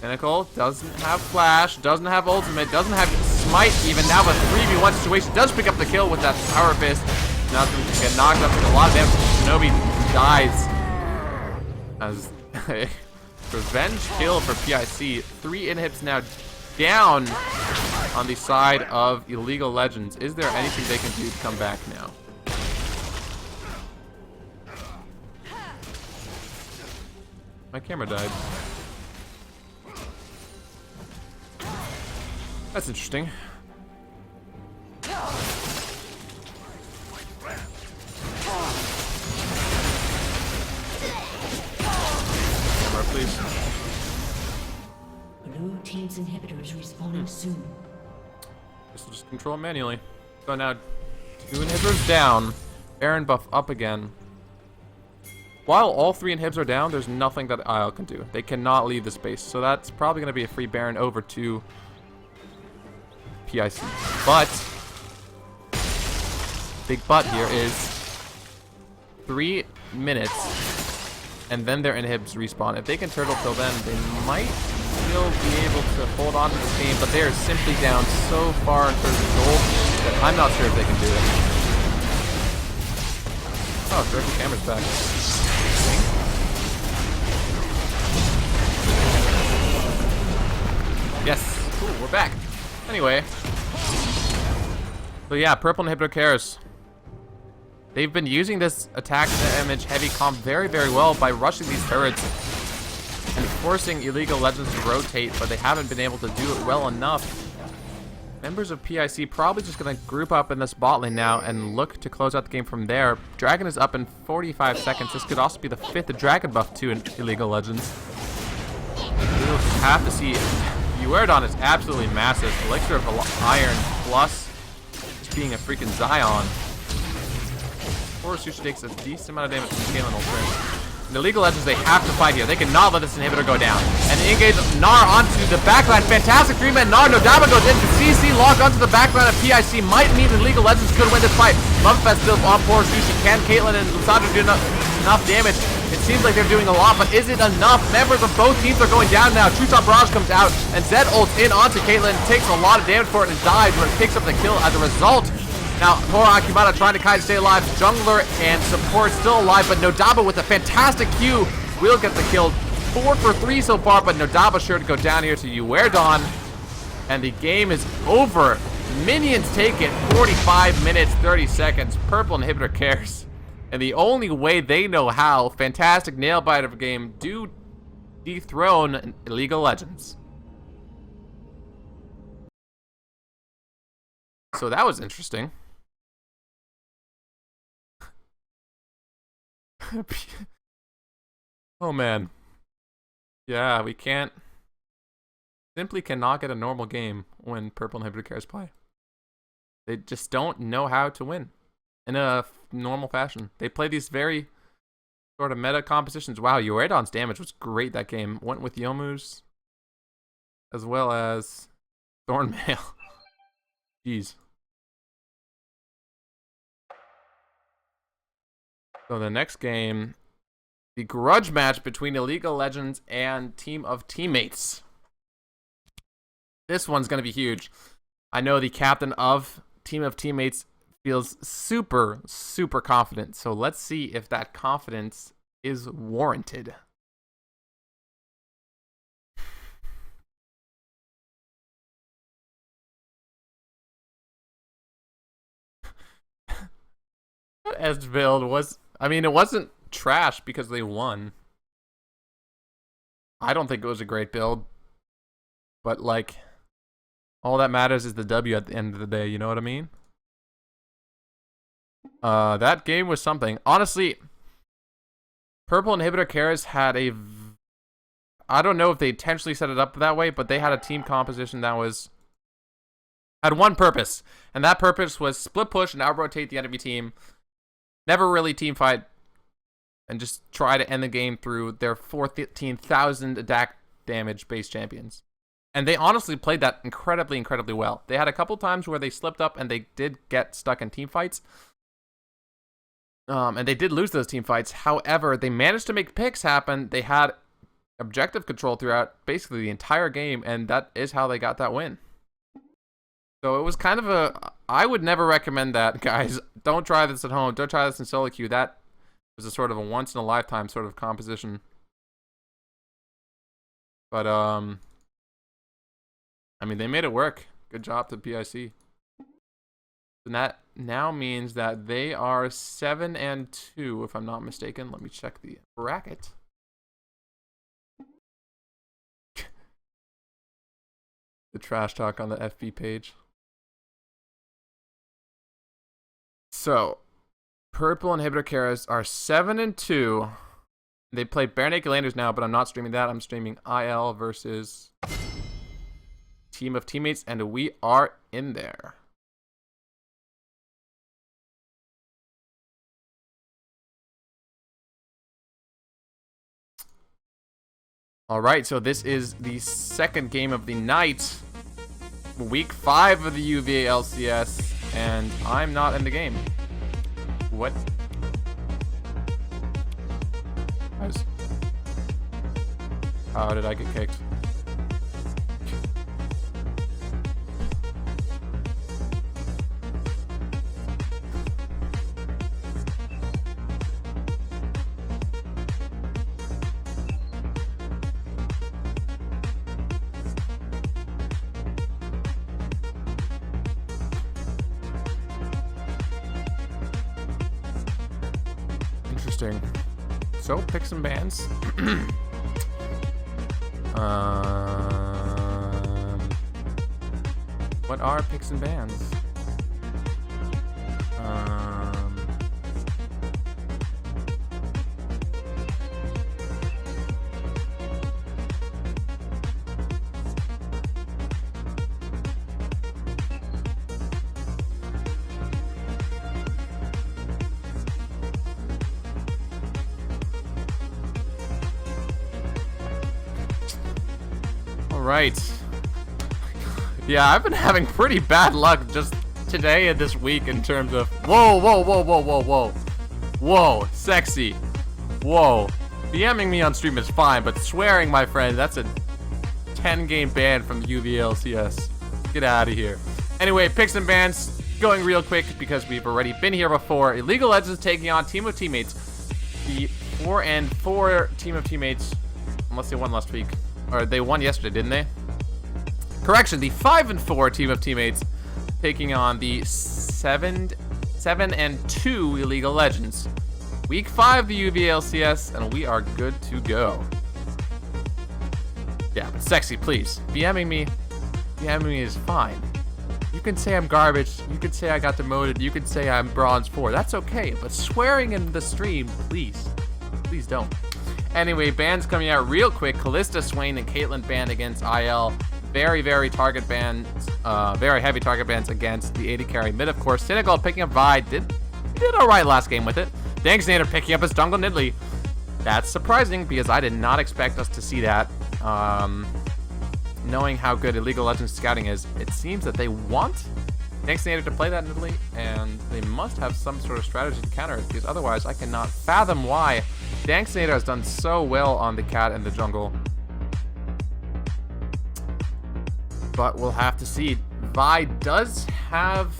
Pinnacle doesn't have flash, doesn't have ultimate, doesn't have smite even. Now a 3v1 situation. Does pick up the kill with that power fist. Now it's going to get knocked up, take a lot of damage. Shinobi dies. As revenge kill for PIC. 3 inhibs now down on the side of Illegal Legends. Is there anything they can do to come back now? My camera died. That's interesting. Please. Blue team's inhibitor is respawning soon. This will just control it manually. So now 2 inhibitors down. Baron buff up again. While all 3 inhibs are down, there's nothing that IL can do. They cannot leave the space. So that's probably going to be a free Baron over to PIC. But big but here is 3 minutes. And then their inhibs respawn. If they can turtle till then, they might still be able to hold on to this game, but they are simply down so far in terms of gold that I'm not sure if they can do it. Oh, directly camera's back. Yes, cool, we're back. Anyway. So yeah, purple inhibitor cares. They've been using this attack damage heavy comp very, very well by rushing these turrets and forcing Illegal Legends to rotate, but they haven't been able to do it well enough. Members of PIC probably just going to group up in this bot lane now and look to close out the game from there. Dragon is up in 45 seconds. This could also be the 5th Dragon buff to Illegal Legends. We'll just have to see. Uerdon is absolutely massive. Elixir of Iron plus just being a freaking Zion. Poor Sushi takes a decent amount of damage from Galen Ultra. The League of Legends, they have to fight here. They cannot let this inhibitor go down. And engage Gnar onto the backline. Fantastic 3-man Gnar. Nodaba goes in. CC locked onto the backline of PIC. Might mean the League of Legends could win this fight. Mumpfest still on poor Sushi. Can Caitlyn and Lissandra do enough damage? It seems like they're doing a lot, but is it enough? Members of both teams are going down now. True Top Barrage comes out, and Zed ults in onto Caitlyn. Takes a lot of damage for it and dies, but it picks up the kill as a result. Now, poor Akibata trying to kind of stay alive. Jungler and support still alive, but Nodaba with a fantastic Q will get the kill. 4 for 3 so far, but Nodaba sure to go down here to Uerdon. And the game is over. Minions take it. 45 minutes, 30 seconds. Purple inhibitor cares. And the only way they know how, fantastic nail-biter game, do dethrone League of Legends. So that was interesting. Oh man. Yeah, we simply cannot get a normal game when Purple Inhibitor Cares play. They just don't know how to win in a normal fashion. They play these very sort of meta compositions. Wow, Uradon's damage was great that game. Went with Yomu's as well as Thornmail. Jeez. So the next game, the grudge match between Illegal Legends and Team of Teammates. This one's going to be huge. I know the captain of Team of Teammates feels super, super confident. So let's see if that confidence is warranted. Edge build was, I mean, it wasn't trash because they won. I don't think it was a great build. But, like, all that matters is the W at the end of the day, you know what I mean? That game was something. Honestly, Purple Inhibitor Cares had I don't know if they intentionally set it up that way, but they had a team composition that had one purpose. And that purpose was split push and out-rotate the enemy team. Never really team fight. And just try to end the game through their 14,000 attack damage base champions. And they honestly played that incredibly, incredibly well. They had a couple times where they slipped up and they did get stuck in team fights. And they did lose those team fights. However, they managed to make picks happen. They had objective control throughout basically the entire game, and that is how they got that win. So it was kind of I would never recommend that, guys. Don't try this at home. Don't try this in solo queue. That was a sort of a once-in-a-lifetime sort of composition. But, I mean, they made it work. Good job to PIC. And that now means that they are 7-2, if I'm not mistaken. Let me check the bracket. The trash talk on the FB page. So, Purple Inhibitor Cares are 7-2. They play Bare Naked Landers now, but I'm not streaming that. I'm streaming IL versus Team of Teammates, and we are in there. All right, so this is the second game of the night. Week 5 of the UVA LCS, and I'm not in the game. What? How did I get kicked? Interesting. So, pick some bands. What are picks and bands? Right. Yeah, I've been having pretty bad luck just today and this week in terms of whoa, sexy, whoa. DMing me on stream is fine, but swearing, my friend, that's a 10-game ban from the UVA LCS. Get out of here. Anyway, picks and bans going real quick because we've already been here before. Illegal Legends taking on Team of Teammates. The 4-4 Team of Teammates, unless they won last week. Or they won yesterday, didn't they? Correction, the 5-4 Team of Teammates taking on the 7-2 Illegal Legends. Week 5 the UVA LCS, and we are good to go. Yeah, but sexy, please. BMing me is fine. You can say I'm garbage. You can say I got demoted. You can say I'm bronze 4. That's okay. But swearing in the stream, please. Please don't. Anyway, bans coming out real quick. Callista, Swain, and Caitlyn banned against IL. Very, very target bans. Very heavy target bans against the AD carry mid, of course. Senegal picking up Vi. Did alright last game with it. Danksnader picking up his jungle Nidalee. That's surprising because I did not expect us to see that. Knowing how good Illegal Legends scouting is, it seems that they want Danksnader to play that Nidalee, and they must have some sort of strategy to counter it, because otherwise I cannot fathom why Danksnader has done so well on the cat in the jungle. But we'll have to see. Vi does have...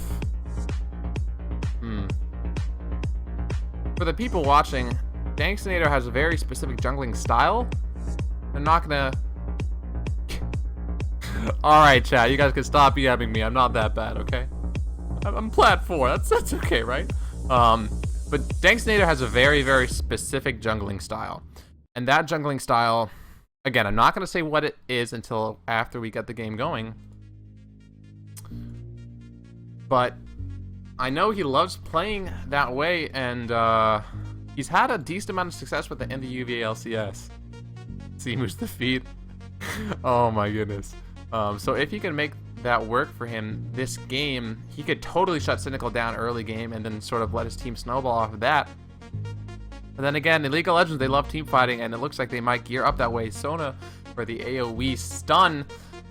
For the people watching, Danksnader has a very specific jungling style. They're not gonna... Alright, chat, you guys can stop BMing me. I'm not that bad, okay? I'm plat 4. That's okay, right? But Danksnader has a very, very specific jungling style. And that jungling style, again, I'm not going to say what it is until after we get the game going. But I know he loves playing that way, and he's had a decent amount of success with it in the UVA LCS. Seemus defeat. Oh my goodness. So if he can make that work for him this game, he could totally shut Cynical down early game and then sort of let his team snowball off of that. But then again, in League of Legends, they love team fighting, and it looks like they might gear up that way. Sona for the AoE stun,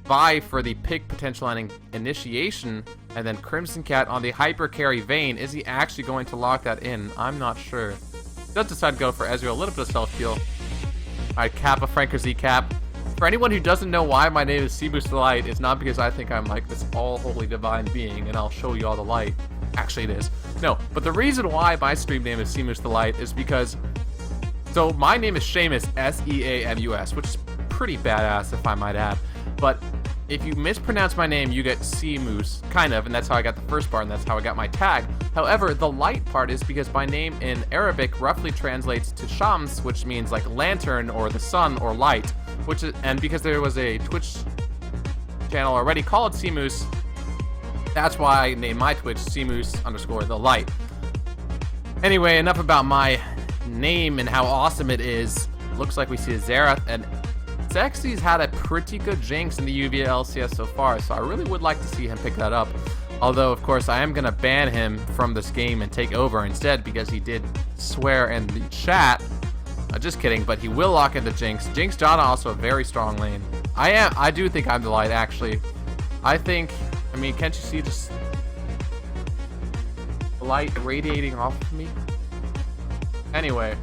Vi for the pick potential and initiation, and then Crimson Cat on the hyper carry Vayne. Is he actually going to lock that in? I'm not sure. Does decide to go for Ezreal, a little bit of self-heal. Alright, Kappa, Franker Z Cap. For anyone who doesn't know why my name is Seamus the Light, it's not because I think I'm like this all-holy divine being and I'll show you all the light. Actually, it is. No, but the reason why my stream name is Seamus the Light is because... So, my name is Seamus, S-E-A-M-U-S, which is pretty badass, if I might add. But if you mispronounce my name, you get Seamus, kind of, and that's how I got the first part, and that's how I got my tag. However, the light part is because my name in Arabic roughly translates to Shams, which means like lantern or the sun or light. And because there was a Twitch channel already called Seamus, that's why I named my Twitch Seamus_the Light. Anyway, enough about my name and how awesome it is. Looks like we see a Xerath, and Sexy's had a pretty good Jinx in the UVA LCS so far, so I really would like to see him pick that up. Although, of course, I am going to ban him from this game and take over instead because he did swear in the chat. Just kidding, but he will lock into Jinx. Jinx Janna also a very strong lane. I do think I'm the light, actually. I mean, can't you see just the light radiating off of me? Anyway.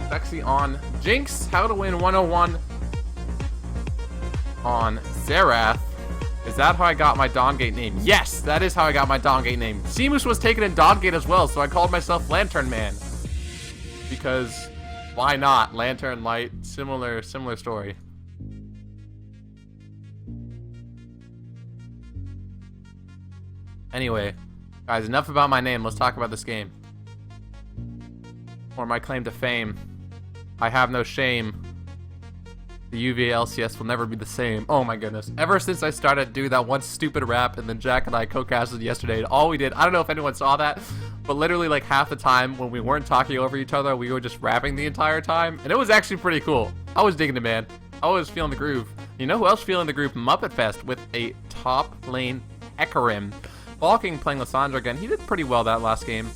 Sexy on Jinx. How to win 101 on Xerath. Is that how I got my Dawngate name? Yes, that is how I got my Dawngate name. Seamus was taken in Dawngate as well, so I called myself Lantern Man. Because why not? Lantern, light, similar story. Anyway, guys, enough about my name. Let's talk about this game. Or my claim to fame. I have no shame. The UVA LCS will never be the same. Oh my goodness. Ever since I started doing that one stupid rap, and then Jack and I co-casted yesterday, and all we did, I don't know if anyone saw that, but literally like half the time when we weren't talking over each other, we were just rapping the entire time, and it was actually pretty cool. I was digging it, man. I was feeling the groove. You know who else feeling the groove? Muppet Fest with a top lane Hecarim. Balking playing Lissandra again. He did pretty well that last game.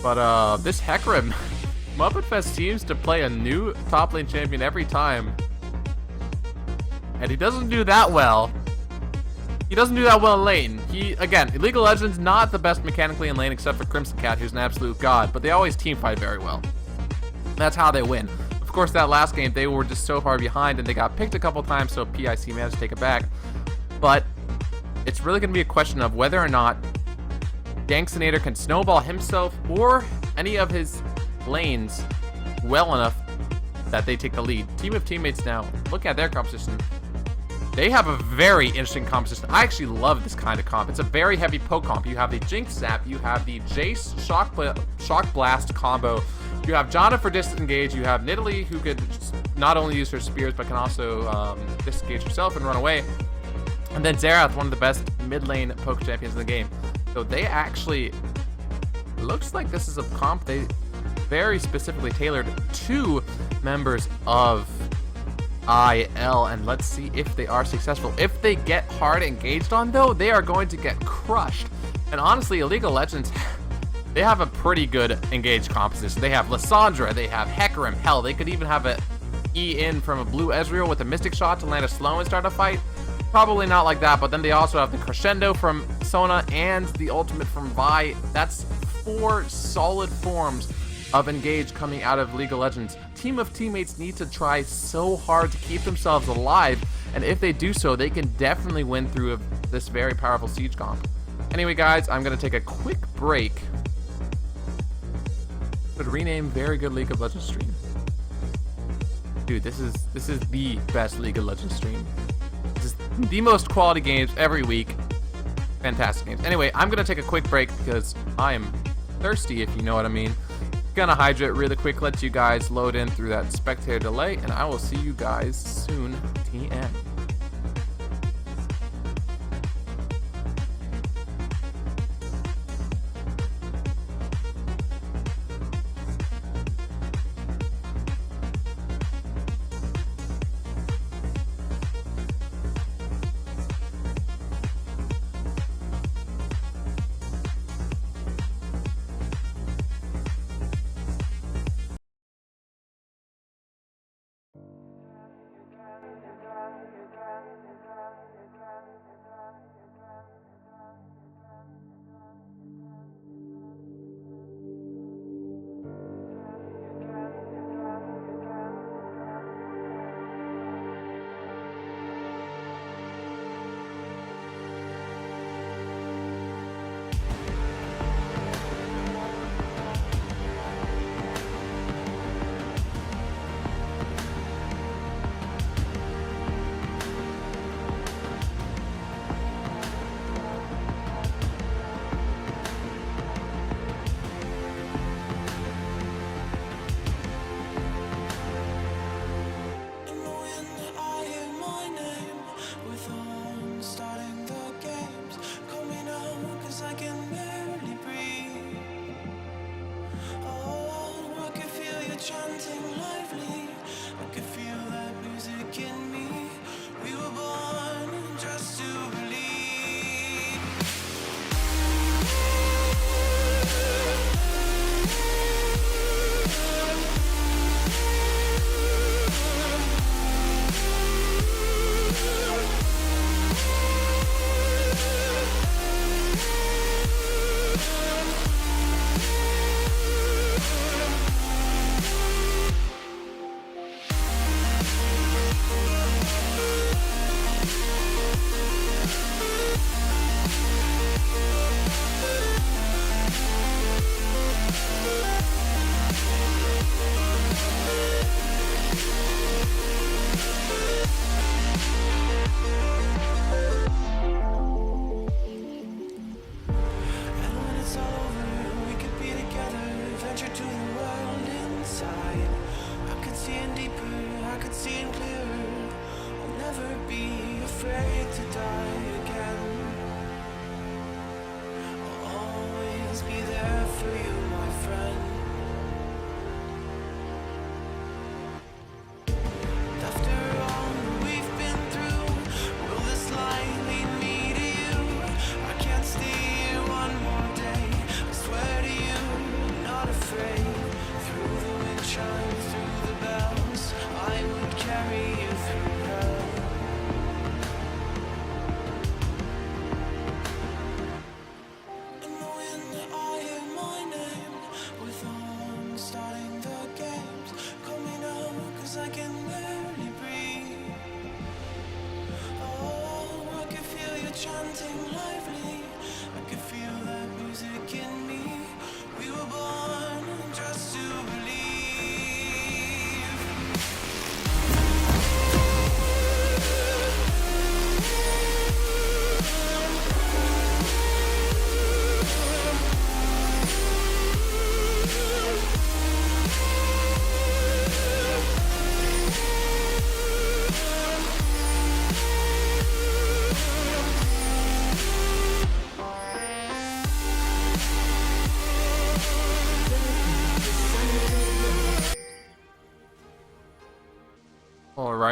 But this Hecarim, Muppet Fest seems to play a new top lane champion every time. And he doesn't do that well. He doesn't do that well in lane. Again, League of Legends, not the best mechanically in lane except for Crimson Cat, who's an absolute god, but they always team fight very well. That's how they win. Of course, that last game, they were just so far behind, and they got picked a couple times, so PIC managed to take it back. But it's really going to be a question of whether or not Danksnader can snowball himself or any of his lanes well enough that they take the lead. Team of Teammates now, look at their composition. They have a very interesting composition. I actually love this kind of comp. It's a very heavy poke comp. You have the Jinx Zap, you have the Jace Shock Blast combo, you have Janna for disengage, you have Nidalee, who could not only use her spears but can also disengage herself and run away. And then Xerath, one of the best mid lane poke champions in the game. So they actually, looks like this is a comp they very specifically tailored to members of IL, and let's see if they are successful. If they get hard engaged on, though, they are going to get crushed. And honestly, League of Legends, they have a pretty good engaged composition. They have Lissandra, they have Hecarim, hell, they could even have a E in from a blue Ezreal with a Mystic Shot to land a slow and start a fight. Probably not like that, but then they also have the Crescendo from Sona and the ultimate from Vi. That's 4 solid forms of engage coming out of League of Legends. Team of Teammates need to try so hard to keep themselves alive, and if they do so, they can definitely win through this very powerful siege comp. Anyway, guys, I'm gonna take a quick break. Could rename very good League of Legends stream. Dude, this is the best League of Legends stream. This is the most quality games every week. Fantastic games. Anyway, I'm gonna take a quick break because I am thirsty, if you know what I mean. Gonna hydrate really quick, let you guys load in through that spectator delay, and I will see you guys soon. TM.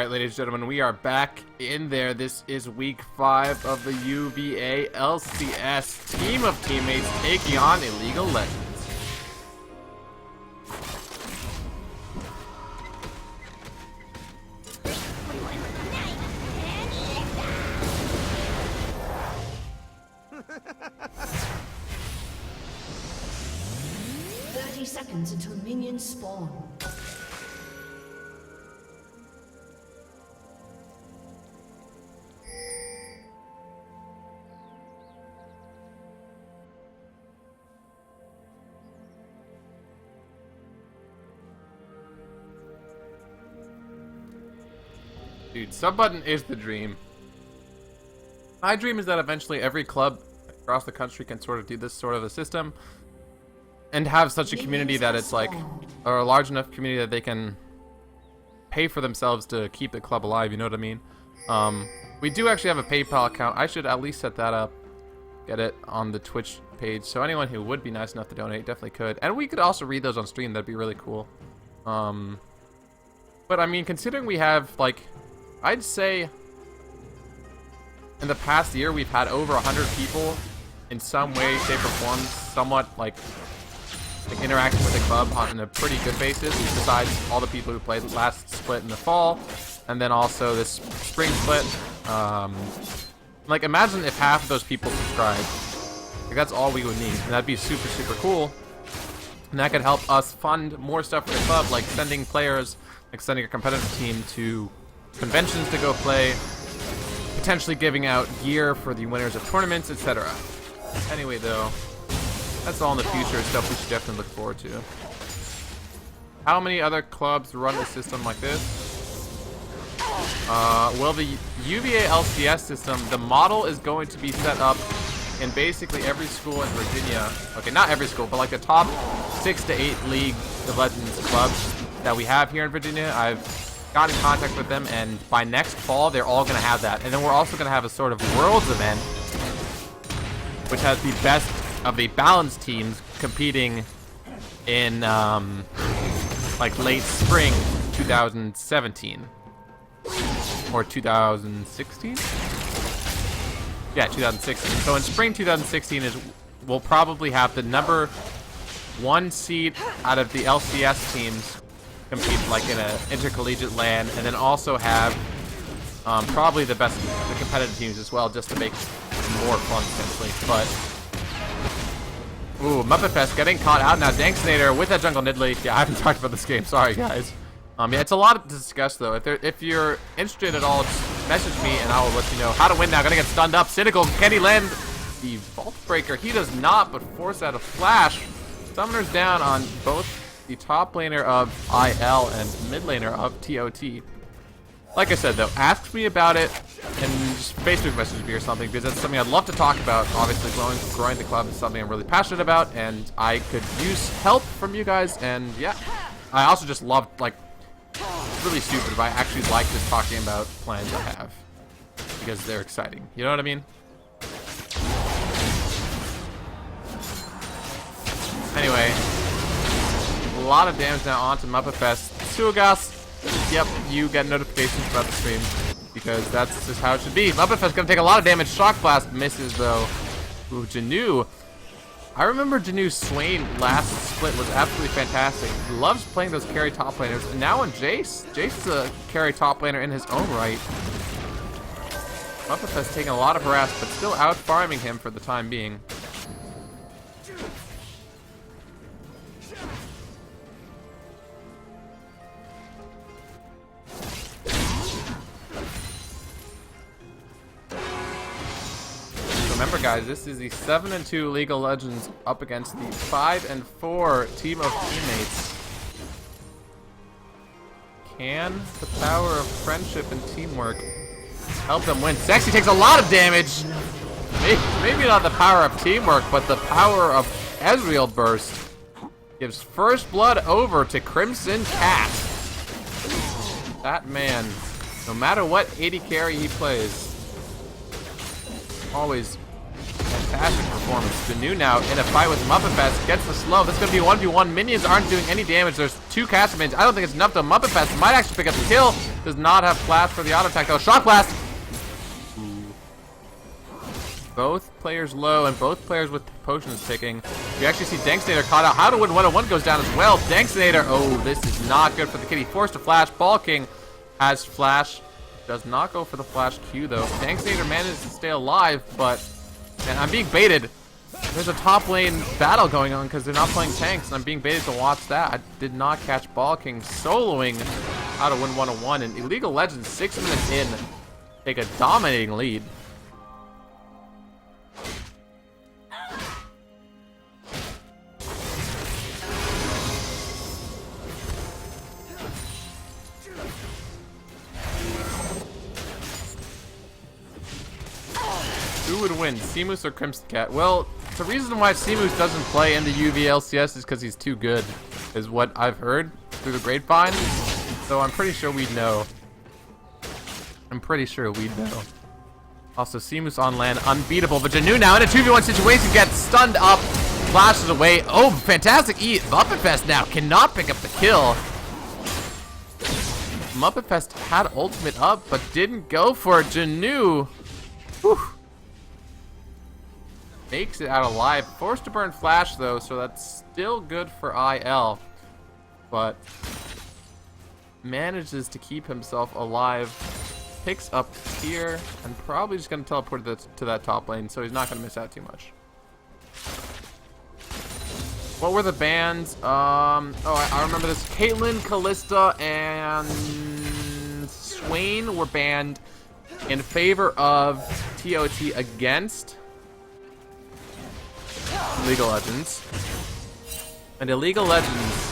Alright, ladies and gentlemen, we are back in there. This is week 5 of the UVA LCS team of teammates taking on Illegal Legends. Seconds until minions spawn. Dude, sub button is the dream. My dream is that eventually every club across the country can sort of do this sort of a system and have such a community that it's like, or a large enough community that they can pay for themselves to keep the club alive, you know what I mean? We do actually have a PayPal account. I should at least set that up, get it on the Twitch page, so anyone who would be nice enough to donate definitely could. And we could also read those on stream, that'd be really cool. But I mean, considering we have, like, I'd say in the past year we've had over 100 people in some way, shape, or form, somewhat, like interacting with the club on a pretty good basis, besides all the people who played last split in the fall, and then also this spring split. Like, imagine if half of those people subscribed. Like, that's all we would need, and that'd be super, super cool. And that could help us fund more stuff for the club, like sending players, like sending a competitive team to conventions to go play, potentially giving out gear for the winners of tournaments, etc. Anyway, though, that's all in the future, stuff we should definitely look forward to. How many other clubs run a system like this? Well, the UVA LCS system, the model is going to be set up in basically every school in Virginia. Okay, not every school, but like the top 6 to 8 League of Legends clubs that we have here in Virginia. I've got in contact with them, and by next fall, they're all going to have that. And then we're also going to have a sort of Worlds event, which has the best of the balanced teams competing in like late spring 2017 or 2016. Yeah, 2016. So in spring 2016 we'll probably have the number 1 seed out of the LCS teams compete like in a intercollegiate LAN, and then also have probably the best the competitive teams as well, just to make it more fun potentially. But ooh, Muppet Fest getting caught out now. Danksinator with that jungle Nidalee. Yeah, I haven't talked about this game. Sorry, guys. Yeah, it's a lot to discuss, though. If you're interested at all, just message me, and I will let you know how to win now. Gonna get stunned up. Cynical, can he land the Vault Breaker? He does not, but force out a flash. Summoner's down on both the top laner of IL and mid laner of TOT. Like I said, though, ask me about it and just Facebook message me or something, because that's something I'd love to talk about. Obviously, growing the club is something I'm really passionate about, and I could use help from you guys. And yeah, I also just love, like, it's really stupid, but I actually like just talking about plans I have, because they're exciting. You know what I mean? Anyway, a lot of damage now onto Muppet Fest. Suagas, yep, you get notifications about the stream, because that's just how it should be. Muppet Fest gonna take a lot of damage. Shock Blast misses, though. Ooh, Janu. I remember Janu's Swain last split was absolutely fantastic. He loves playing those carry top laners. And now on Jace. Jace is a carry top laner in his own right. Muppet Fest taking a lot of harass, but still out farming him for the time being. Remember, guys, this is the 7-2 League of Legends up against the 5-4 team of teammates. Can the power of friendship and teamwork help them win? Sexy takes a lot of damage. Maybe not the power of teamwork, but the power of Ezreal Burst gives first blood over to Crimson Cat. That man, no matter what AD carry he plays, always fantastic performance. Janu now in a fight with Muppet Fest, gets the slow. This is going to be 1v1. Minions aren't doing any damage. There's 2 caster minions. I don't think it's enough, though. Muppet Fest might actually pick up the kill. Does not have flash for the auto attack though. Shock blast! Both players low and both players with potions ticking. You actually see Danksnader caught out. How to win 101 goes down as well. Danksnader, oh, this is not good for the kitty. Forced to flash. Ball King has flash. Does not go for the flash Q though. Danksnader manages to stay alive, but man, I'm being baited. There's a top lane battle going on because they're not playing tanks, and I'm being baited to watch that. I did not catch Ball King soloing how to win 101, and Illegal Legends 6 minutes in take a dominating lead. Who would win, Seamoose or Crimson Cat? Well, the reason why Seamoose doesn't play in the UVA LCS is because he's too good, is what I've heard through the grapevine. So I'm pretty sure we'd know. Also, Seamoose on land, unbeatable. But Janu now in a 2v1 situation gets stunned up, flashes away. Oh, fantastic E. Muppetfest now cannot pick up the kill. Muppetfest had ultimate up, but didn't go for it. Janu. Whew. Makes it out alive. Forced to burn flash though, so that's still good for IL. But manages to keep himself alive. Picks up here and probably just gonna teleport to that top lane, so he's not gonna miss out too much. What were the bans? I remember this. Caitlyn, Callista, and Swain were banned in favor of TOT against Illegal Legends. And Illegal Legends,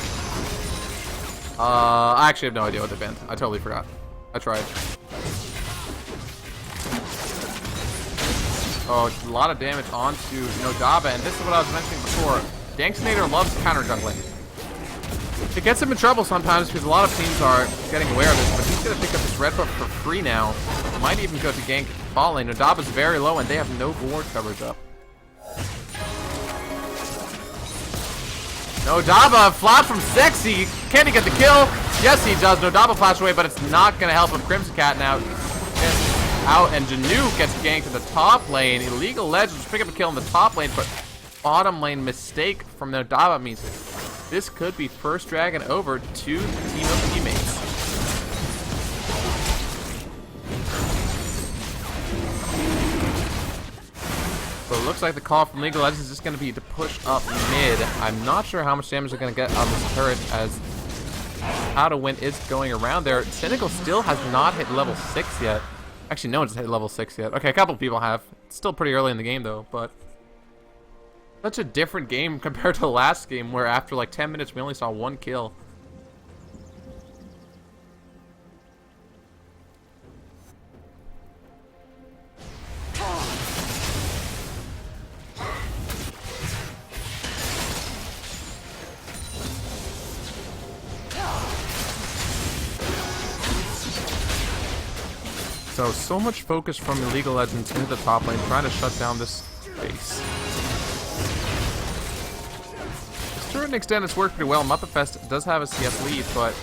I actually have no idea what they banned. I totally forgot. I tried. Oh, a lot of damage onto Nodaba, and this is what I was mentioning before. Danksnader loves counter jungling. It gets him in trouble sometimes because a lot of teams are getting aware of this, but he's going to pick up this red buff for free now. Might even go to gank bot lane. Nodaba's very low, and they have no ward coverage up. Nodaba, flash from Sexy. Can he get the kill? Yes, he does. Nodaba flash away, but it's not going to help him. Crimson Cat now gets out, and Janu gets ganked in the top lane. Illegal Legends pick up a kill in the top lane, but bottom lane mistake from Nodaba means this could be first dragon over to the team of teammates. So it looks like the call from League of Legends is just going to be to push up mid. I'm not sure how much damage they're going to get on this turret as How to Win is going around there. Cynical still has not hit level 6 yet. Actually, no one's hit level 6 yet. Okay, a couple people have. It's still pretty early in the game, though, but such a different game compared to the last game where after like 10 minutes we only saw 1 kill. So much focus from Illegal Legends into the top lane, trying to shut down this base. To an extent, it's worked pretty well. Muppetfest does have a CS lead, but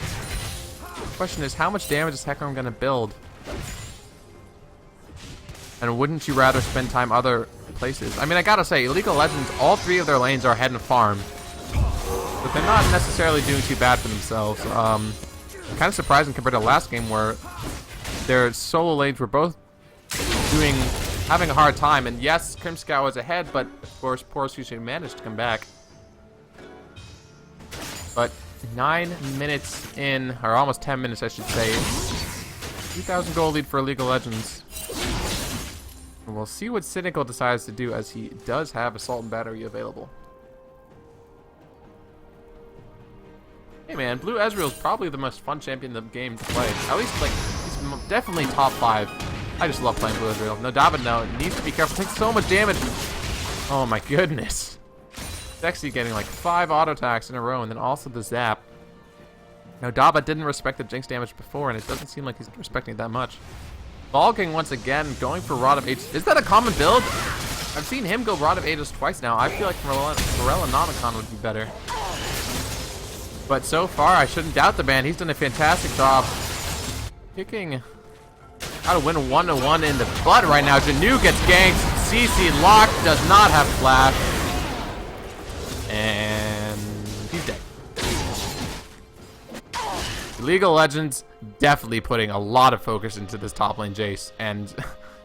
the question is, how much damage is Hecarim going to build? And wouldn't you rather spend time other places? I mean, I gotta say, Illegal Legends, all 3 of their lanes are head and farm, but they're not necessarily doing too bad for themselves. Kind of surprising compared to the last game where their solo lanes were both having a hard time. And yes, Crimscow was ahead, but of course, poor Sushi managed to come back. But 9 minutes in, or almost 10 minutes, I should say. 2,000 gold lead for Illegal Legends. And we'll see what Cynical decides to do, as he does have Assault and Battery available. Hey man, Blue Ezreal's probably the most fun champion in the game to play. At least, like, he's definitely top 5. I just love playing Blue Ezreal. Nodaba, no, needs to be careful. Takes so much damage. Oh my goodness. Sexy getting like 5 auto attacks in a row, and then also the zap. Nodaba didn't respect the Jinx damage before, and it doesn't seem like he's respecting it that much. Balking once again, going for Rod of Ages. Is that a common build? I've seen him go Rod of Ages twice now. I feel like Morellonomicon would be better. But so far, I shouldn't doubt the ban. He's done a fantastic job kicking how to win 1-1 in the butt right now. Janu gets ganked. CC locked, does not have flash. And he's dead. League of Legends definitely putting a lot of focus into this top lane Jace. And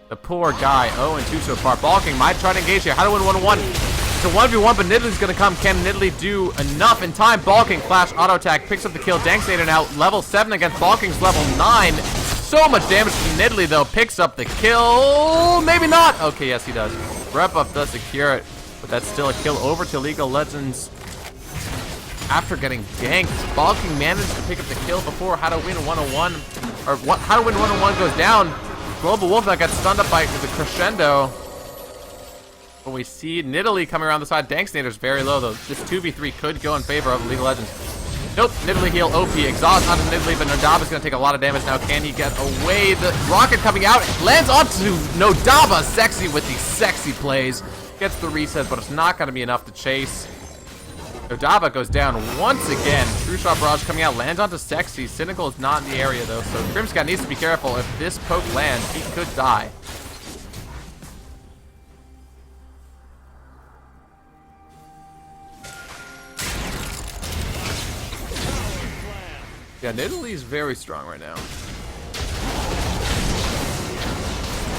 the poor guy, 0-2 so far. Balking might try to engage here. How to win 1-1. It's a 1v1, but Nidalee going to come. Can Nidalee do enough in time? Balking, flash, auto attack, picks up the kill. Danksader now level 7 against Balking's level 9. So much damage to Nidalee, though. Picks up the kill. Maybe not. Okay, yes, he does. Rep up does secure it, but that's still a kill over to League of Legends. After getting ganked, Balking managed to pick up the kill before How to Win 101, or what? How to Win 101 goes down. Global Wolf now gets stunned up by the crescendo. But we see Nidalee coming around the side. Danksnader's very low, though. This 2v3 could go in favor of League of Legends. Nope, Nidalee heal OP. Exhaust onto Nidalee, but Nodaba's going to take a lot of damage now. Can he get away? The rocket coming out. Lands onto Nodaba. Sexy with these sexy plays. Gets the reset, but it's not going to be enough to chase. Nodaba goes down once again. True Shot Barrage coming out. Lands onto Sexy. Cynical is not in the area, though, so Crimscat needs to be careful. If this poke lands, he could die. Yeah, Nidalee's very strong right now.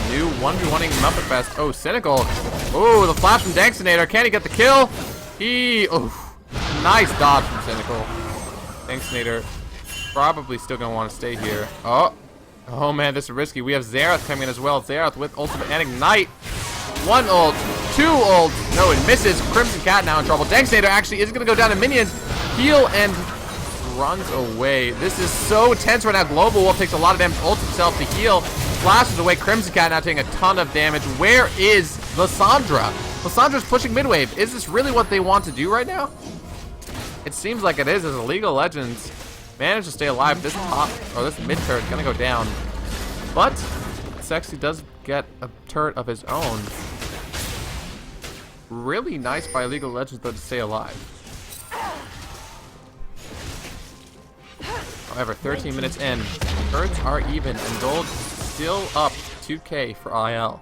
New 1v1ing Muppet Fest. Oh, Cynical. Oh, the flash from Danksinator. Can he get the kill? Oh, nice dodge from Cynical. Danksinator probably still going to want to stay here. Oh man, this is risky. We have Xerath coming in as well. Xerath with ultimate and ignite. 1 ult, 2 ult. No, it misses. Crimson Cat now in trouble. Danksinator actually is going to go down to minions. Heal and runs away. This is so tense right now. Global Wolf takes a lot of damage, ults himself to heal, flashes away. Crimson Cat now taking a ton of damage. Where is Lissandra? Lissandra's pushing mid wave. Is this really what they want to do right now? It seems like it is, as a League of Legends managed to stay alive. This top, or this mid turret is gonna go down. But Sexy does get a turret of his own. Really nice by League of Legends though to stay alive. However, 13 minutes in, turrets are even, and gold still up 2k for IL.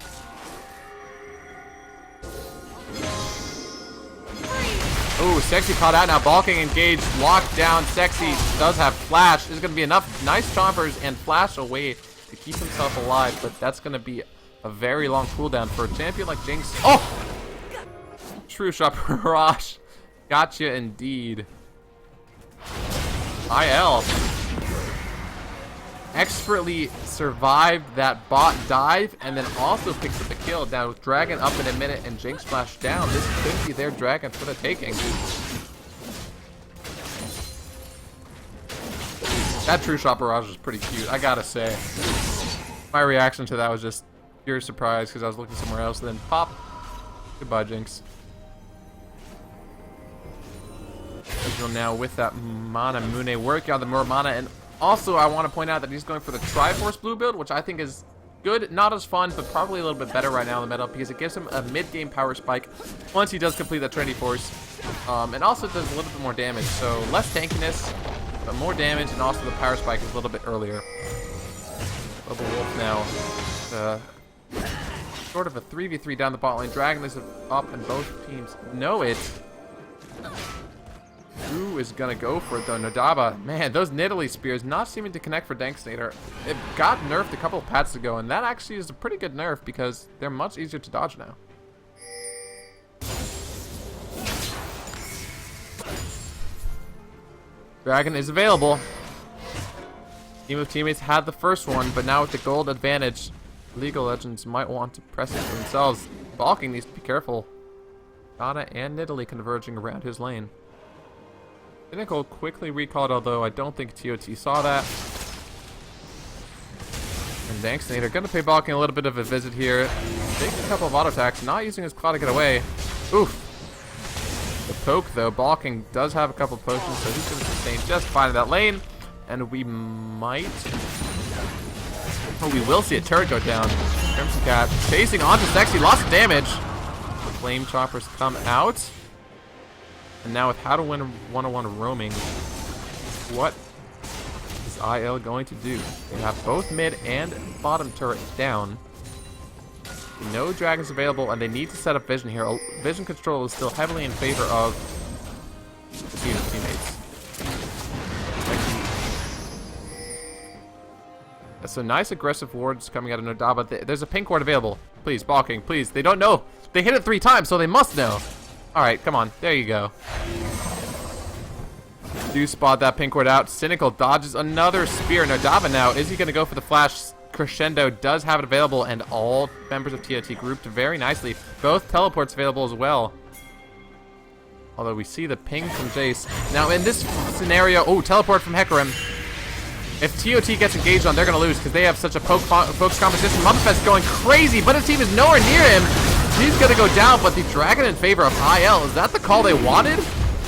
Ooh, Sexy caught out now. Balking engaged, locked down. Sexy does have flash. There's going to be enough nice chompers and flash away to keep himself alive, but that's going to be a very long cooldown for a champion like Jinx. Oh! True Shot Barrage. Gotcha indeed. IL expertly survived that bot dive and then also picks up the kill. Now with Dragon up in a minute and Jinx flash down, this could be their Dragon for the taking. That True Shot Barrage is pretty cute, I gotta say. My reaction to that was just pure surprise because I was looking somewhere else, and then pop. Goodbye, Jinx. Now with that mana, Mune working on the more mana, and also I want to point out that he's going for the Triforce blue build, which I think is good, not as fun, but probably a little bit better right now in the meta because it gives him a mid-game power spike once he does complete that Trinity Force, and also does a little bit more damage, so less tankiness, but more damage, and also the power spike is a little bit earlier. Global Wolf now, sort of a 3v3 down the bot lane. Dragon is up, and both teams know it. Who is gonna go for it though? Nodaba. Man, those Nidalee spears not seeming to connect for Danksnader. It got nerfed a couple of patches ago, and that actually is a pretty good nerf because they're much easier to dodge now. Dragon is available. Team of Teammates had the first one, but now with the gold advantage, League of Legends might want to press it for themselves. Balking needs to be careful. Dada and Nidalee converging around his lane. Cynical quickly recalled, although I don't think TOT saw that. And Danksnader gonna pay Balking a little bit of a visit here. Taking a couple of auto attacks, not using his claw to get away. Oof. The poke though, Balking does have a couple of potions, so he's gonna sustain just fine in that lane. And we might... Oh, we will see a turret go down. Crimson Cat chasing onto Sexy, lots of damage. The Flame Choppers come out. And now with How to Win 101 roaming, what is IL going to do? They have both mid and bottom turret down. No dragons available, and they need to set up vision here. Vision control is still heavily in favor of the teammates. So nice aggressive wards coming out of Nodaba. There's a pink ward available. Please, balking, please. They don't know. They hit it 3 times, so they must know. Alright, come on. There you go. Do spot that pink ward out. Cynical dodges another spear. Nodaba now. Is he going to go for the flash? Crescendo does have it available, and all members of TOT grouped very nicely. Both teleports available as well. Although we see the ping from Jace. Now in this scenario, oh, teleport from Hecarim. If TOT gets engaged on, they're going to lose because they have such a pokes competition. Muppetfest going crazy, but his team is nowhere near him. He's going to go down, but the dragon in favor of IL. Is that the call they wanted?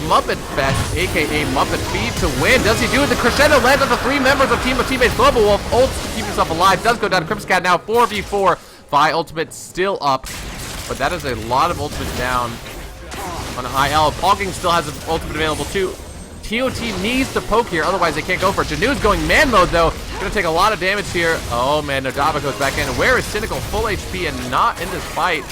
Muppetfest, a.k.a. Muppet Feed to win. Does he do it? The Crescendo lands on the 3 members of Team of Teammates. Global Wolf ults to keep himself alive. Does go down to Crimson Cat now. 4v4. Vi ultimate still up. But that is a lot of ultimates down on IL. Balking still has an ultimate available too. TOT needs to poke here, otherwise they can't go for it. Janu's going man mode though. Gonna take a lot of damage here. Oh man, Nodaba goes back in. Where is Cynical? Full HP and not in this fight.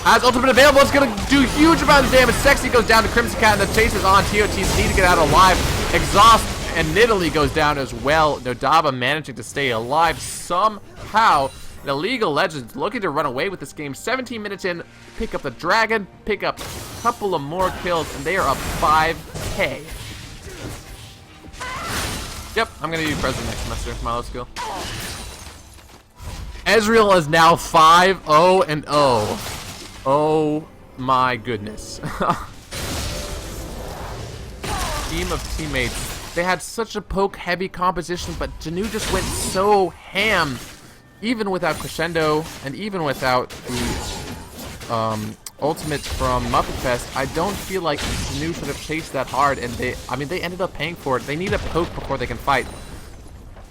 As ultimate available, it's gonna do huge amount of damage. Sexy goes down to Crimson Cat and the chase is on. TOTs need to get out alive. Exhaust and Nidalee goes down as well. Nodaba managing to stay alive somehow. And Illegal Legends looking to run away with this game. 17 minutes in, pick up the dragon, pick up a couple of more kills, and they are up 5k. Yep, I'm gonna be president next semester. Milo skill. Ezreal is now 5-0-0. Oh my goodness. Team of Teammates. They had such a poke-heavy composition, but Janu just went so ham. Even without Crescendo, and even without the ultimates from Muppetfest, I don't feel like Janu should have chased that hard, and they ended up paying for it. They need a poke before they can fight.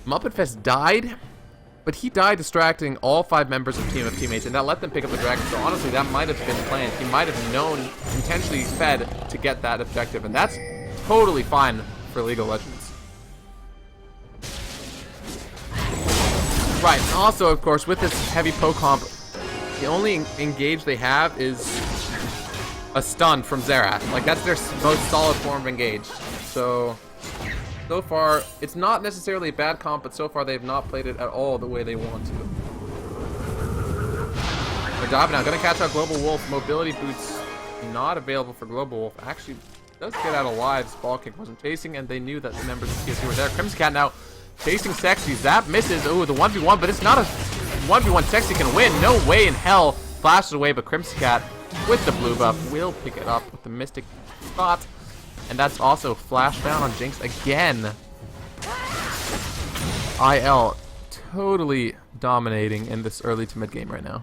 Muppetfest died, but he died distracting all 5 members of Team of Teammates, and that let them pick up the dragon. So honestly, that might have been planned. He might have known, intentionally fed to get that objective, and that's totally fine for League of Legends. Right, and also, of course, with this heavy poke comp, the only engage they have is a stun from Xerath. Like, that's their most solid form of engage. So far, it's not necessarily a bad comp, but so far they've not played it at all the way they want to. Nodaba now gonna catch out Global Wolf. Mobility boots not available for Global Wolf. Actually, does get out alive. Ball kick wasn't chasing, and they knew that the members of TSC were there. Crimson Cat now chasing Sexy. That misses. Ooh, the 1v1, but it's not a 1v1 Sexy can win. No way in hell. Flashes away, but Crimson Cat with the blue buff will pick it up with the Mystic Spot. And that's also flash down on Jinx again. IL totally dominating in this early to mid game right now.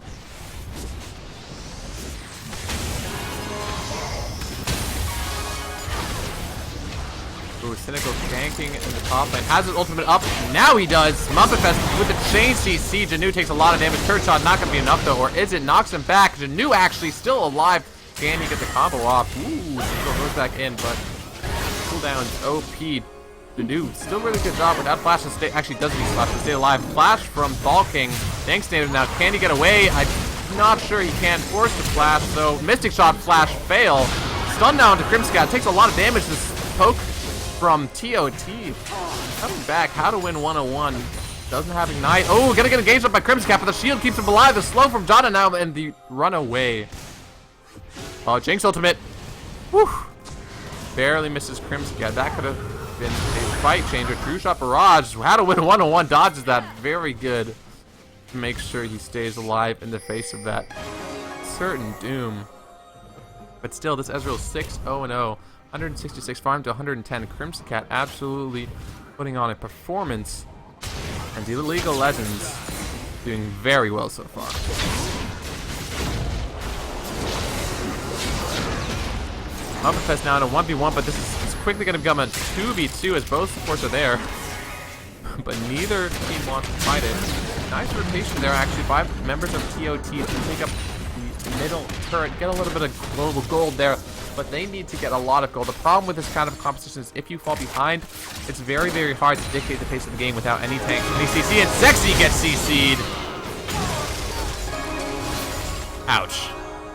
Ooh, Cynical ganking in the top lane. Has his ultimate up. Now he does. Muppetfest with the chain CC. Janu takes a lot of damage. Third shot not going to be enough though. Or is it? Knocks him back. Janu actually still alive. Can he get the combo off? Ooh, Cynical goes back in, but cooldowns OP. Janu still really good job without flash to stay. Actually doesn't need flash to stay alive. Flash from Balking. Thanks, Native. Now can he get away? I'm not sure he can. Force the flash. So Mystic Shot flash fail. Stun down to Crimson Cat. Takes a lot of damage. This poke from TOT. Coming back. How to win 101. Doesn't have Ignite. Oh, gonna get engaged up by Crimson Cat, but the shield keeps him alive. The slow from Jana now and the runaway. Oh, Jinx ultimate. Whew. Barely misses Crimson Cat. That could have been a fight changer. True Shot Barrage. How to win 101. Dodges that. Very good. To make sure he stays alive in the face of that certain doom. But still, this Ezreal 6-0-0. 166 farm to 110. Crimson Cat absolutely putting on a performance. And the League of Legends doing very well so far. Muppetfest now in a 1v1, but this is quickly going to become a 2v2 as both supports are there. But neither team wants to fight it. Nice rotation there actually by members of TOT to take up the middle turret, get a little bit of global gold there, but they need to get a lot of gold. The problem with this kind of competition is if you fall behind, it's very, very hard to dictate the pace of the game without any tanks, any CC, and Sexy gets CC'd. Ouch.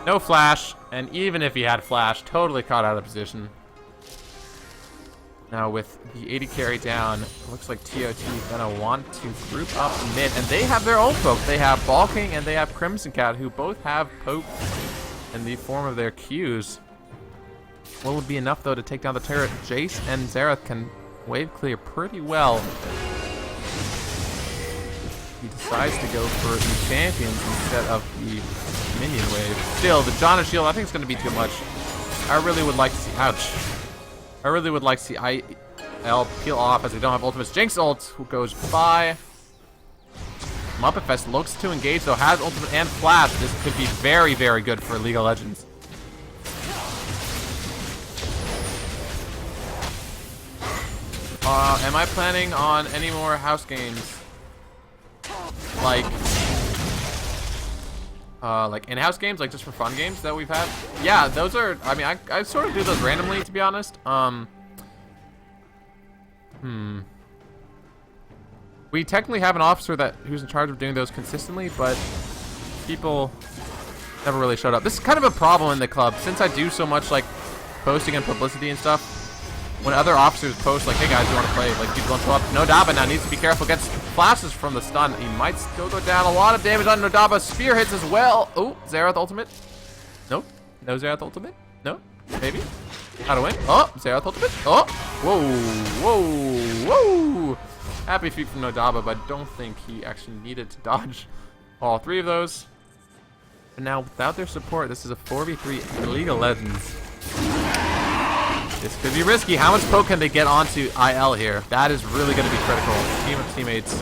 No flash, and even if he had flash, totally caught out of position. Now with the 80 carry down, it looks like TOT gonna want to group up mid, and they have their own poke. They have Ball King and they have Crimson Cat, who both have poke in the form of their Qs. Will it be enough though to take down the turret? Jace and Xerath can wave clear pretty well. He decides to go for the champions instead of the minion wave. Still, the Janna shield I think is gonna be too much. I really would like to see, ouch. I really would like to see IL peel off as they don't have ultimates. Jinx ult, who goes by. Muppet Fest looks to engage though, has ultimate and flash. This could be very, very good for League of Legends. Am I planning on any more house games? Like in-house games, like just for fun games that we've had? Yeah, those are, I mean, I sort of do those randomly, to be honest. We technically have an officer who's in charge of doing those consistently, but people never really showed up. This is kind of a problem in the club, since I do so much like posting and publicity and stuff. When other officers post like, hey guys, you want to play? Like, people don't show up. Nodaba now needs to be careful. Gets flashes from the stun. He might still go down. A lot of damage on Nodaba. Spear hits as well. Oh, Xerath ultimate. Nope. No Xerath ultimate. No. Maybe. How to win? Oh, Xerath ultimate. Oh. Whoa. Whoa. Whoa. Happy feet from Nodaba, but don't think he actually needed to dodge all three of those. And now, without their support, this is a 4v3 in League of Legends. This could be risky. How much poke can they get onto IL here? That is really going to be critical. Team of teammates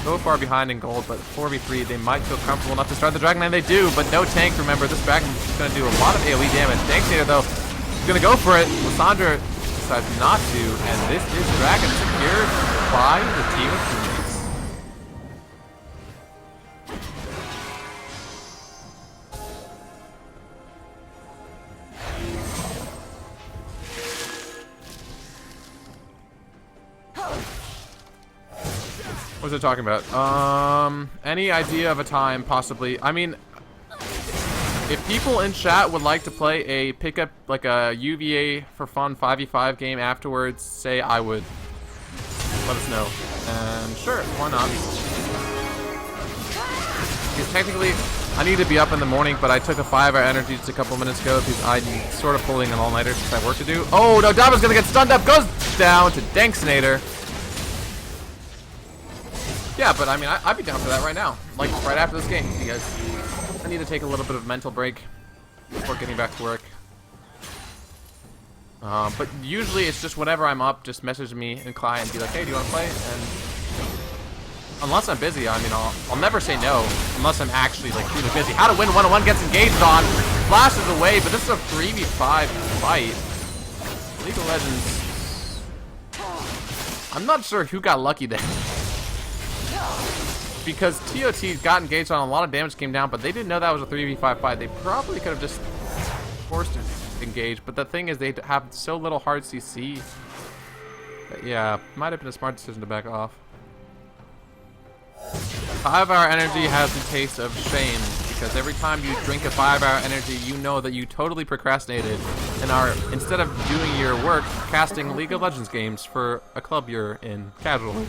so far behind in gold, but 4v3, they might feel comfortable enough to start the Dragon, and they do, but no tank. Remember, this Dragon is going to do a lot of AoE damage. Tanksator, though, is going to go for it. Lissandra decides not to, and this is Dragon secured by the team of teammates. What was I talking about? Any idea of a time, possibly? I mean, if people in chat would like to play a pickup, like a UVA for fun 5v5 game afterwards, say I would. Let us know. And sure, why not? Because technically, I need to be up in the morning, but I took a 5-hour energy just a couple minutes ago because I'm sort of pulling an all-nighter since I have work to do. Oh, no, Daba's gonna get stunned up, goes down to Danksinator. Yeah, but I mean, I'd be down for that right now. Like, right after this game, because I need to take a little bit of a mental break before getting back to work. But usually it's just whenever I'm up, just message me in client and be like, hey, do you want to play? And unless I'm busy, I mean, I'll never say no, unless I'm actually, like, really busy. How to win 1-on-1 gets engaged on, flashes away, but this is a 3v5 fight. League of Legends. I'm not sure who got lucky there. Because TOT got engaged on, a lot of damage came down, but they didn't know that was a 3v5 fight. They probably could have just forced it to engage, but the thing is they have so little hard CC. That, yeah, might have been a smart decision to back off. 5-hour energy has the taste of shame, because every time you drink a 5-hour energy, you know that you totally procrastinated and are, instead of doing your work, casting League of Legends games for a club you're in casually.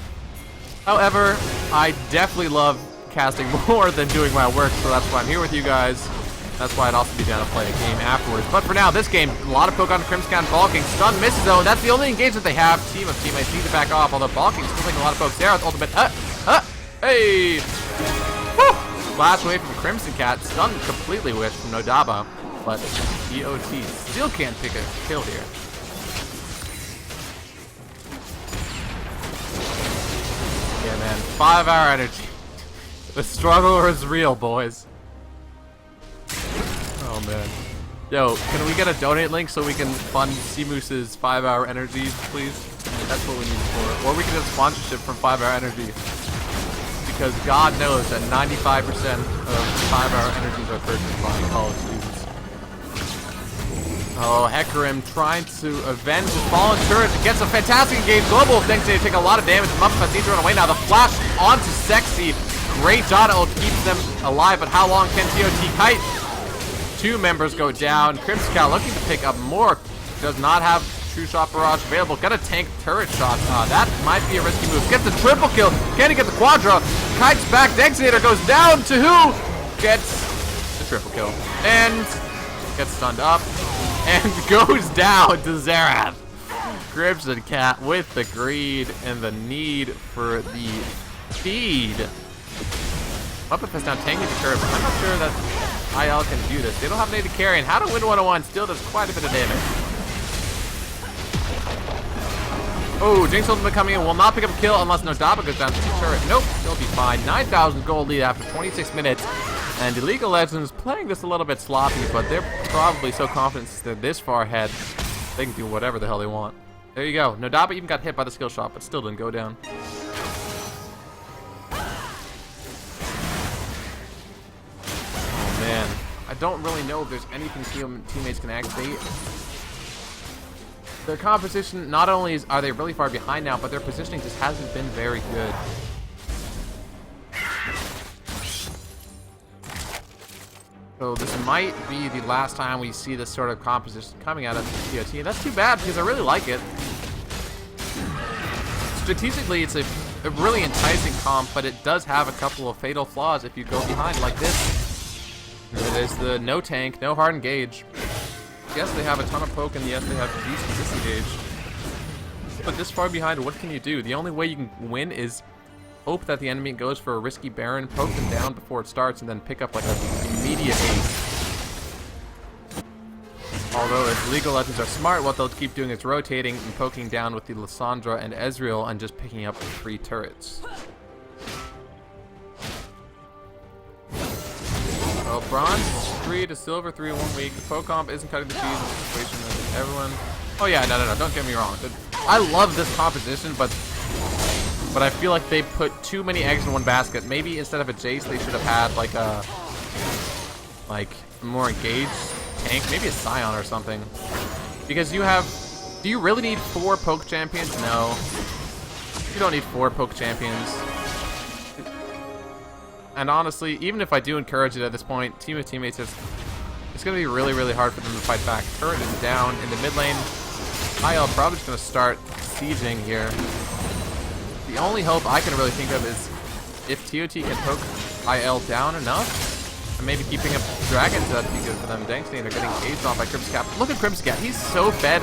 However, I definitely love casting more than doing my work, so that's why I'm here with you guys. That's why I'd also be down to play a game afterwards. But for now, this game, a lot of poke on Crimson Cat and Ball King. Stun misses though, and that's the only engagement they have. Team of teammates need to back off, although Ball King's still taking a lot of poke. Xerath ultimate. Hey! Woo! Flash away from Crimson Cat. Stun completely wished from Nodaba, but TOT still can't pick a kill here. Yeah, man. 5-hour energy. The struggle is real, boys. Oh, man. Yo, can we get a donate link so we can fund Seamoose's 5-hour energies, please? That's what we need it for. Or we can get a sponsorship from 5-hour energy. Because God knows that 95% of 5-hour energies are purchased by college students. Oh, Hecarim trying to avenge the fallen turret. Gets a fantastic engage. Global thinks they take a lot of damage. Muppet needs to run away now. The flash onto Sexy. Great dot ult keeps them alive, but how long can TOT kite? 2 members go down. Crimscow looking to pick up more. Does not have True Shot Barrage available. Got a tank turret shot. That might be a risky move. Gets the triple kill. Can he get the quadra? Kites back. Dexinator goes down to who? Gets the triple kill. And gets stunned up. And goes down to Xerath. Crimson Cat with the greed and the need for the feed. Muppet Fest now tanking the turret, but I'm not sure that IL can do this. They don't have an to carry, and how to win 101 still does quite a bit of damage. Oh, Jinx ultimate coming in will not pick up a kill unless Nodaba goes down to the turret. Nope, they'll be fine. 9,000 gold lead after 26 minutes. And the League of Legends playing this a little bit sloppy, but they're probably so confident they're this far ahead, they can do whatever the hell they want. There you go. Nodaba even got hit by the skill shot, but still didn't go down. Oh man, I don't really know if there's anything teammates can activate. Their composition, not only are they really far behind now, but their positioning just hasn't been very good. So this might be the last time we see this sort of composition coming out of TOT, and that's too bad because I really like it. Strategically, it's a really enticing comp, but it does have a couple of fatal flaws if you go behind like this. There's the no tank, no hard engage. Yes, they have a ton of poke, and yes, they have decent disengage. But this far behind, what can you do? The only way you can win is hope that the enemy goes for a risky Baron, poke them down before it starts, and then pick up like an immediate ace. Although if League of Legends are smart, what they'll keep doing is rotating and poking down with the Lissandra and Ezreal and just picking up 3 turrets. Well, Bronze 3 to Silver 3 in 1 week. The poke comp isn't cutting the cheese in the situation with everyone. Oh yeah, no, don't get me wrong. I love this composition, but I feel like they put too many eggs in one basket. Maybe instead of a Jace, they should have had like a more engaged tank, maybe a Scion or something. Because you have, do you really need 4 poke champions? No, you don't need 4 poke champions. And honestly, even if I do encourage it at this point, Team of Teammates it's going to be really, really hard for them to fight back. Turret is down in the mid lane. IL probably just going to start sieging here. The only hope I can really think of is if TOT can poke IL down enough, and maybe keeping up dragons, that'd be good for them. Dankstein are getting aged off by Crimscat. Look at Crimscat, he's so fed.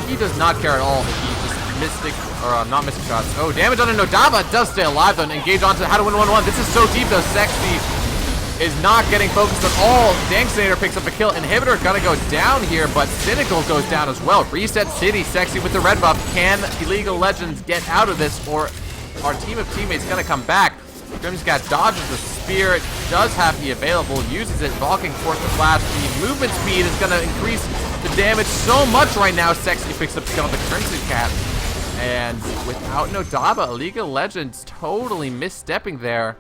He does not care at all if he just mystic, or not mystic shots. Oh, damage on a Nodaba does stay alive though, and engage onto how to win 1-1. This is so deep though. Sexy is not getting focused at all. Dankstein picks up a kill. Inhibitor gonna go down here, but Cynical goes down as well. Reset City, Sexy with the red buff. Can the League of Legends get out of this, or our Team of Teammates gonna come back? Grimscat dodges the spear, does have the available, uses it, Valking force the flash. The movement speed is gonna increase the damage so much right now. Sexy picks up the kill on the Crimson Cat. And without Nodaba, League of Legends totally misstepping there.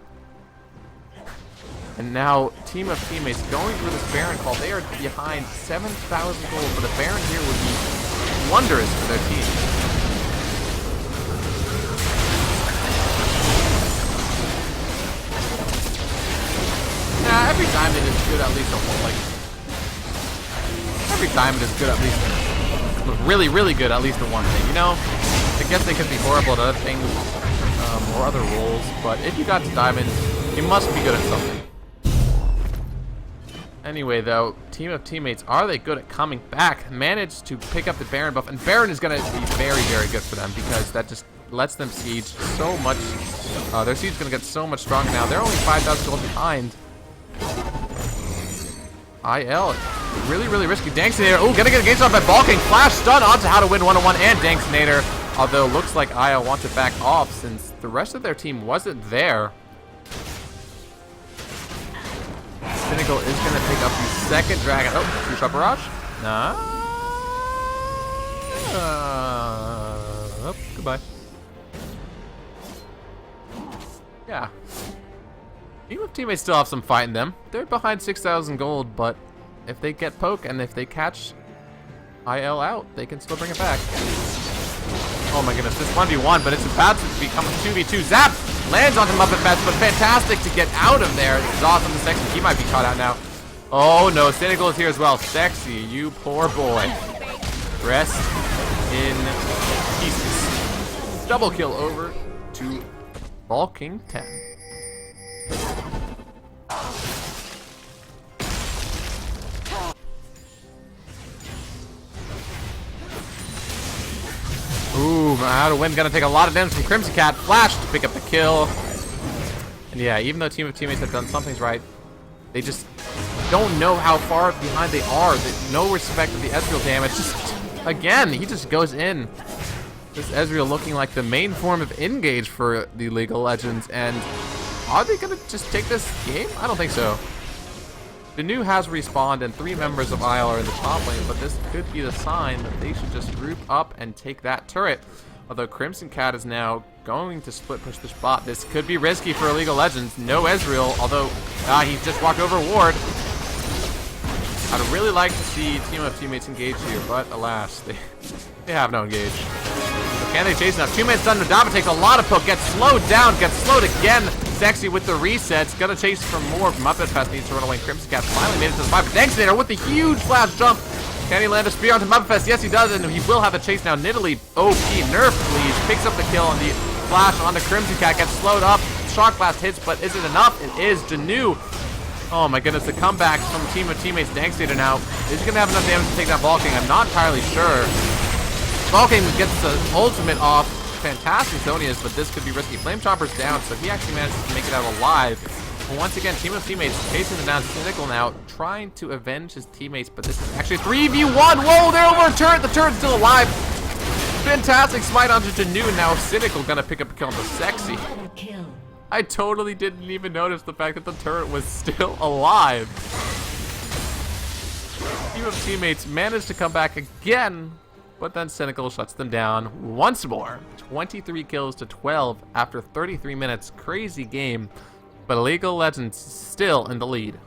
And now Team of Teammates going for this Baron call. They are behind 7,000 gold, but a Baron here would be wondrous for their team. Nah, every diamond is good at least a whole, like, every diamond is good at least, really, really good at least in one thing, you know? I guess they could be horrible at other things, or other roles, but if you got to diamond, you must be good at something. Anyway, though, Team of Teammates, are they good at coming back? Managed to pick up the Baron buff, and Baron is going to be very, very good for them because that just lets them siege so much. Their siege is going to get so much stronger now. They're only 5,000 gold behind. IL, really, really risky. Danksteinator, oh, gonna get engaged on by Balking. Flash stun onto how to win 1-on-1 and Danksteinator. Although looks like IL wants it back off since the rest of their team wasn't there. Cynical is gonna pick up the second dragon. Oh, True Shot Barrage. Nah. Goodbye. Yeah. Team of Teammates still have some fight in them. They're behind 6,000 gold, but if they get poke and if they catch IL out, they can still bring it back. Oh my goodness, this 1v1, but it's about to become a 2v2. Zap lands onto Muppet Fest, but fantastic to get out of there. Exhaust on the Sexy. He might be caught out now. Oh no, Cynical is here as well. Sexy, you poor boy. Rest in pieces. Double kill over to Ball King 10. Ooh, out of wind, gonna take a lot of damage from Crimson Cat. Flash to pick up the kill. And yeah, even though Team of Teammates have done something's right, they just don't know how far behind they are. No respect of the Ezreal damage. Just, again, he just goes in. This Ezreal looking like the main form of engage for the League of Legends. And are they gonna just take this game? I don't think so. The new has respawned and 3 members of IL are in the top lane, but this could be the sign that they should just group up and take that turret. Although Crimson Cat is now going to split push this bot. This could be risky for League of Legends. No Ezreal, although he just walked over Ward. I'd really like to see Team of Teammates engage here, but alas, they have no engage. So can they chase enough? 2 minutes done. Nadaba takes a lot of poke, gets slowed down, gets slowed again. Sexy with the resets, gonna chase for more. Muppet Fest needs to run away. Crimson Cat finally made it to the 5. Dankinator with the huge flash jump. Can he land a spear onto Muppet Fest? Yes, he does, and he will have the chase now. Nidalee, OP, nerf please, picks up the kill on the flash onto Crimson Cat, gets slowed up. Shock Blast hits, but is it enough? It is. Janu. Oh my goodness, the comeback from Team of Teammates. Dankinator now. Is he gonna have enough damage to take that Ball King? I'm not entirely sure. Ball King gets the ultimate off. Fantastic Zonias, but this could be risky. Flame Chopper's down, so he actually manages to make it out alive. But once again, Team of Teammates chasing him down. Cynical now, trying to avenge his teammates, but this is actually 3v1. Whoa, they're over a turret. The turret's still alive. Fantastic smite onto Janu. Now Cynical gonna pick up a kill on the Sexy. I totally didn't even notice the fact that the turret was still alive. Team of Teammates managed to come back again, but then Cynical shuts them down once more. 23 kills to 12 after 33 minutes. Crazy game, but League of Legends still in the lead.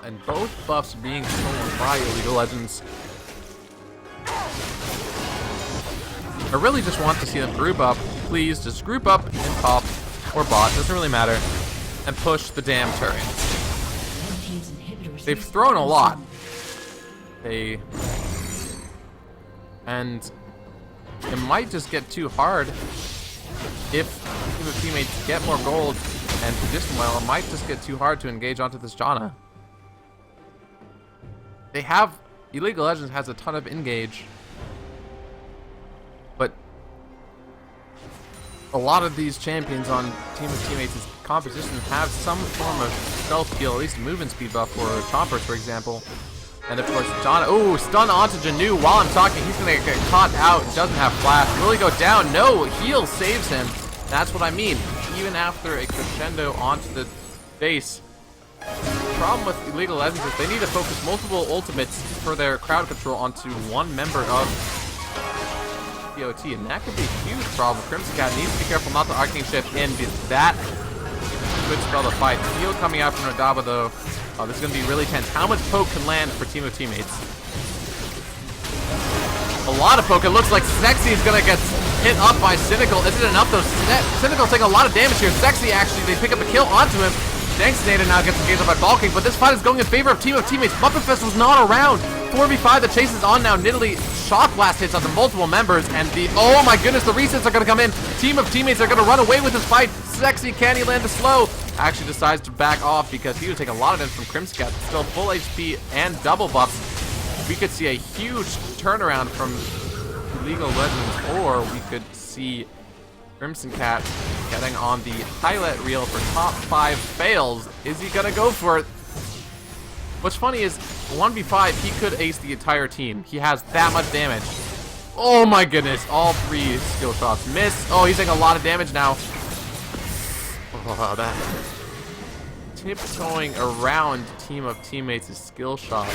And both buffs being stolen by League of Legends. I really just want to see them group up. Please, just group up in top or bot, doesn't really matter, and push the damn turret. They've thrown a lot. And it might just get too hard if Team of Teammates get more gold and position well. It might just get too hard to engage onto this Janna. They have, League of Legends has a ton of engage, but a lot of these champions on Team of Teammates' composition have some form of stealth skill, at least movement speed buff for Chompers, for example. And of course, Janna, ooh, stun onto Janu while I'm talking. He's gonna get caught out, doesn't have flash. Will he go down? No, heal saves him. That's what I mean. Even after a crescendo onto the base, the problem with League of Legends is they need to focus multiple ultimates for their crowd control onto one member of POT, and that could be a huge problem. Crimson Cat needs to be careful not to Arcane Shift in, because that could spell the fight. Heal coming out from Nadaba though. This is going to be really tense. How much poke can land for Team of Teammates? A lot of poke. It looks like Sexy is going to get hit up by Cynical. Is it enough though? Cynical's taking a lot of damage here. Sexy actually, they pick up a kill onto him. Dankinator now gets engaged up by Ball King, but this fight is going in favor of Team of Teammates. Muppet Fest was not around. 4v5, the chase is on now. Nidalee Shock Blast hits onto multiple members, and oh my goodness, the resets are going to come in. Team of Teammates are going to run away with this fight. Sexy, can he land a slow? Actually decides to back off because he would take a lot of damage from Crimson Cat. Still full HP and double buffs. We could see a huge turnaround from League of Legends, or we could see Crimson Cat getting on the highlight reel for top 5 fails. Is he gonna go for it? What's funny is 1v5, he could ace the entire team. He has that much damage. Oh my goodness, all 3 skill shots miss. Oh, he's taking a lot of damage now. Oh, that tiptoeing around team of teammates' skill shots.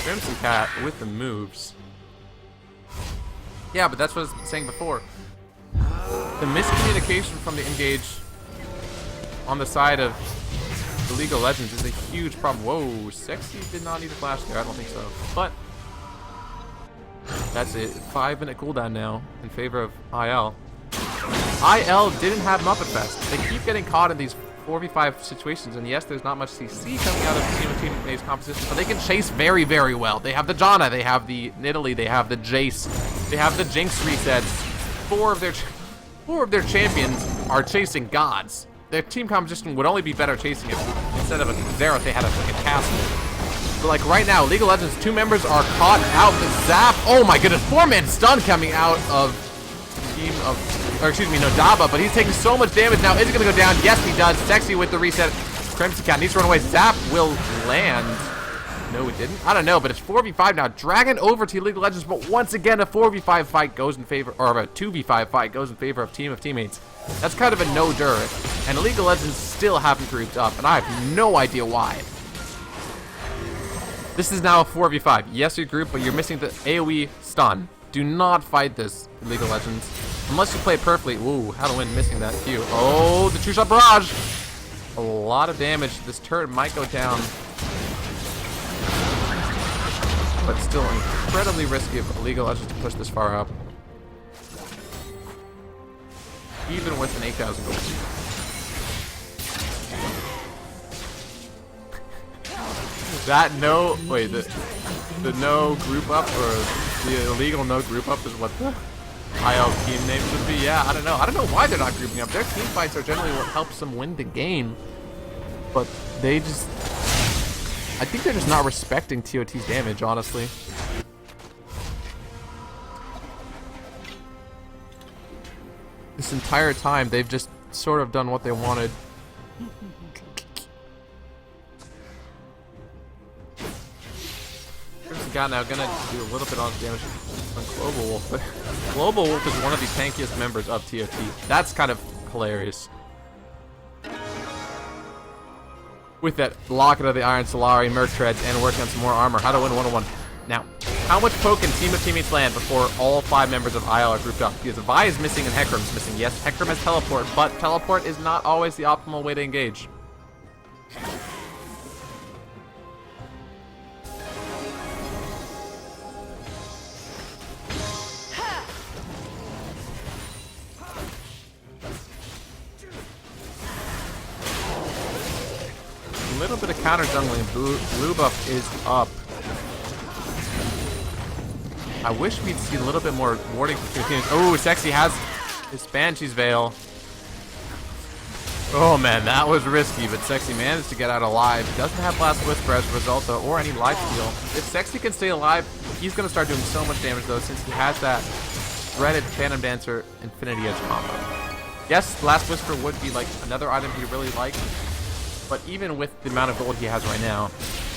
Crimson Cat with the moves. Yeah, but that's what I was saying before. The miscommunication from the engage on the side of the League of Legends is a huge problem. Whoa, Sexy did not need a flash there. I don't think so. But that's it. 5-minute cooldown now in favor of IL. IL didn't have Muppet Fest. They keep getting caught in these 4v5 situations, and yes, there's not much CC coming out of Team of Teammates composition, but they can chase very, very well. They have the Janna, they have the Nidalee, they have the Jace, they have the Jinx resets. Four of their champions are chasing gods. Their team composition would only be better chasing it instead of a Xerath. They had a fucking castle. But like right now, League of Legends, 2 members are caught out. The zap. Oh my goodness, 4-man stun coming out of team of, or excuse me, no, Daba, but he's taking so much damage now. Is he gonna go down? Yes, he does. Sexy with the reset. Crimson Cat needs to run away. Zap will land. No, it didn't. I don't know, but it's 4v5 now. Dragon over to League of Legends, but once again, a 4v5 fight goes in favor, or a 2v5 fight goes in favor of Team of Teammates. That's kind of a no-dur, and League of Legends still haven't grouped up, and I have no idea why. This is now a 4v5. Yes, you group, but you're missing the AoE stun. Do not fight this in League of Legends. Unless you play it perfectly. Ooh, how to win missing that Q. Oh, the two-shot barrage. A lot of damage. This turret might go down. But still incredibly risky of League of Legends to push this far up. Even with an 8,000 gold. That no, wait, the no group up, or the illegal no group up is what the IL team name should be. Yeah, I don't know. I don't know why they're not grouping up. Their team fights are generally what helps them win the game. But they just, I think they're just not respecting TOT's damage, honestly. This entire time, they've just sort of done what they wanted. Crimson Cat now gonna do a little bit of damage on Global Wolf, but Global Wolf is one of the tankiest members of TOT. That's kind of hilarious. With that Locket of the Iron Solari, Merc Treads, and working on some more armor. How to win 1-on-1. Now, how much poke can Team of Teammates land before all 5 members of IL are grouped up? Because Vi is missing and Hecarim's missing. Yes, Hecarim has teleport, but teleport is not always the optimal way to engage. A little bit of counter jungling. Blue buff is up. I wish we'd see a little bit more warding from teams. Oh, Sexy has his Banshee's Veil. Oh man, that was risky, but Sexy managed to get out alive. Doesn't have Blast Whisper as a result though, or any life steal. If Sexy can stay alive, he's gonna start doing so much damage though, since he has that dreaded Phantom Dancer Infinity Edge combo. Yes, Blast Whisper would be like another item he really liked, but even with the amount of gold he has right now,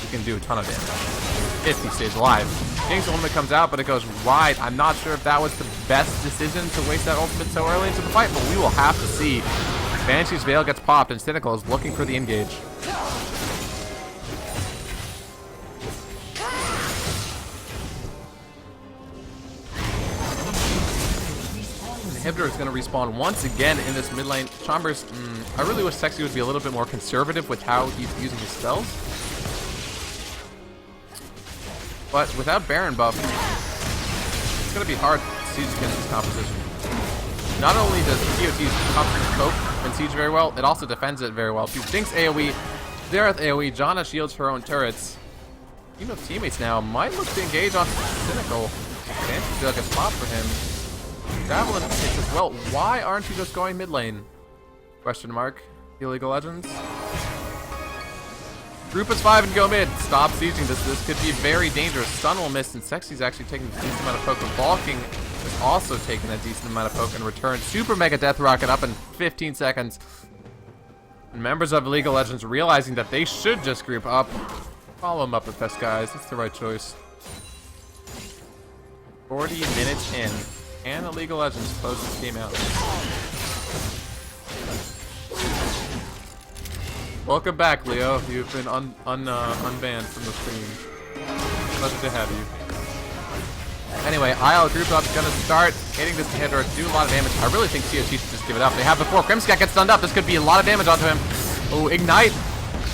he can do a ton of damage if he stays alive. Jinx ultimate comes out, but it goes wide. I'm not sure if that was the best decision to waste that ultimate so early into the fight, but we will have to see. Banshee's Veil gets popped, and Cynical is looking for the engage. Inhibitor is going to respawn once again in this mid lane. Chambers, I really wish Sexy would be a little bit more conservative with how he's using his spells. But without Baron buff, it's going to be hard to siege against this composition. Not only does TOT's composition cope and siege very well, it also defends it very well. Jinx AoE, Xerath AoE, Janna shields her own turrets. Team of Teammates now might look to engage on Cynical. Banshee's Veil gets popped for him. Javelin hits as well. Why aren't you just going mid lane? Question mark. League of Legends. Group is 5 and go mid. Stop sieging this. This could be very dangerous. Stun will miss, and Sexy's actually taking a decent amount of poke. And Balking is also taking a decent amount of poke in return. Super Mega Death Rocket up in 15 seconds. And members of League of Legends realizing that they should just group up. Follow them up with Fest, guys. It's the right choice. 40 minutes in. And the League of Legends close this game out. Welcome back, Leo. You've been unbanned from the stream. Pleasure to have you. Anyway, IL group up's gonna start hitting this inhibitor, do a lot of damage. I really think CSG should just give it up. They have before. Crimson gets stunned up. This could be a lot of damage onto him. Oh, Ignite.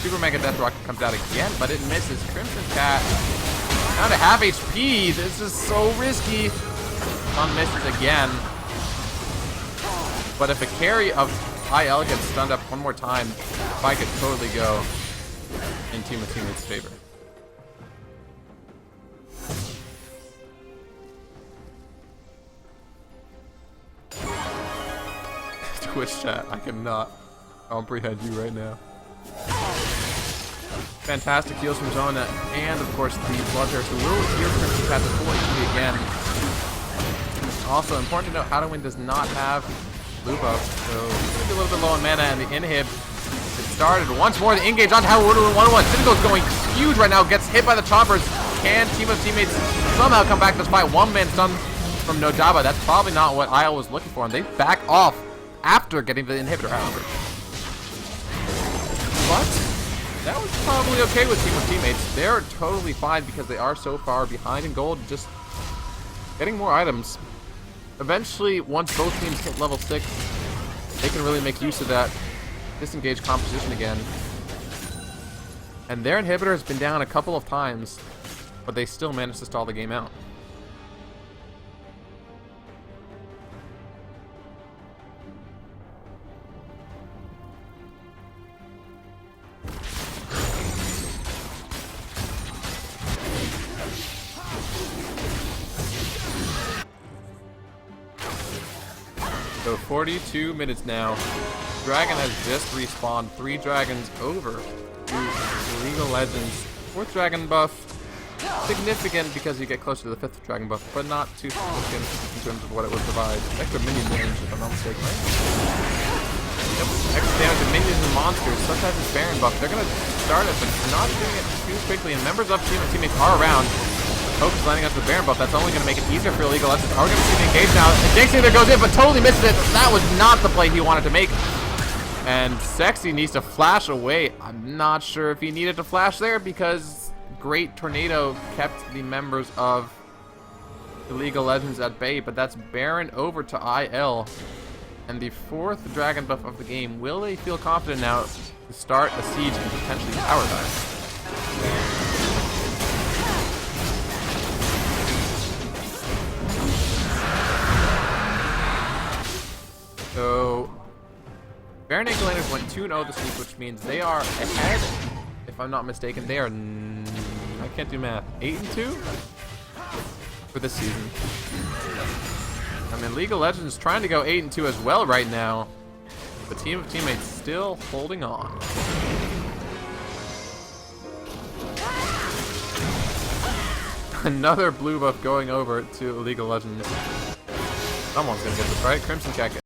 Super Mega Death Rocket comes out again, but it misses. Crimson Cat down to half HP. This is so risky. Stun misses again. But if a carry of IL gets stunned up one more time, the fight could totally go in Team of Teammates' favor. Twitch chat, I cannot comprehend you right now. Fantastic heals from Zona, and of course the Bloodthirst, who will heal Crimson Cat to full HP again. Also, important to note, How to Win does not have blue buff, so it's going to be a little bit low on mana, and the inhib is started. Once more, the engage onto How to Win 1-1. Citadel's going huge right now, gets hit by the choppers. Can Team of Teammates somehow come back to this fight? One man stun from Nojaba. That's probably not what IL was looking for, and they back off after getting the inhibitor, however. But that was probably okay with Team of Teammates. They're totally fine because they are so far behind in gold, just getting more items. Eventually, once both teams hit level 6, they can really make use of that disengaged composition again. And their inhibitor has been down a couple of times, but they still managed to stall the game out. So 42 minutes now. Dragon has just respawned 3 dragons over to League of Legends. 4th dragon buff, significant because you get closer to the 5th dragon buff, but not too significant in terms of what it would provide. Extra minion range, if I'm not mistaken, right? Yep, extra damage to minions and monsters. Sometimes it's Baron buff. They're gonna start it, but not doing it too quickly. And members of Team and Teammates are around. Focus landing us with Baron buff. That's only going to make it easier for League of Legends. Are we going to see the engage now? And Jinx either goes in, but totally misses it. That was not the play he wanted to make. And Sexy needs to flash away. I'm not sure if he needed to flash there because Great Tornado kept the members of the League of Legends at bay. But that's Baron over to IL. And the 4th dragon buff of the game. Will they feel confident now to start a siege and potentially power dive? So, Baron and Galaners went 2-0 this week, which means they are ahead, if I'm not mistaken. They are, I can't do math, 8-2 for this season. I mean, League of Legends is trying to go 8-2 as well right now. The Team of Teammates still holding on. Another blue buff going over to League of Legends. Someone's gonna get this right. Crimson Cat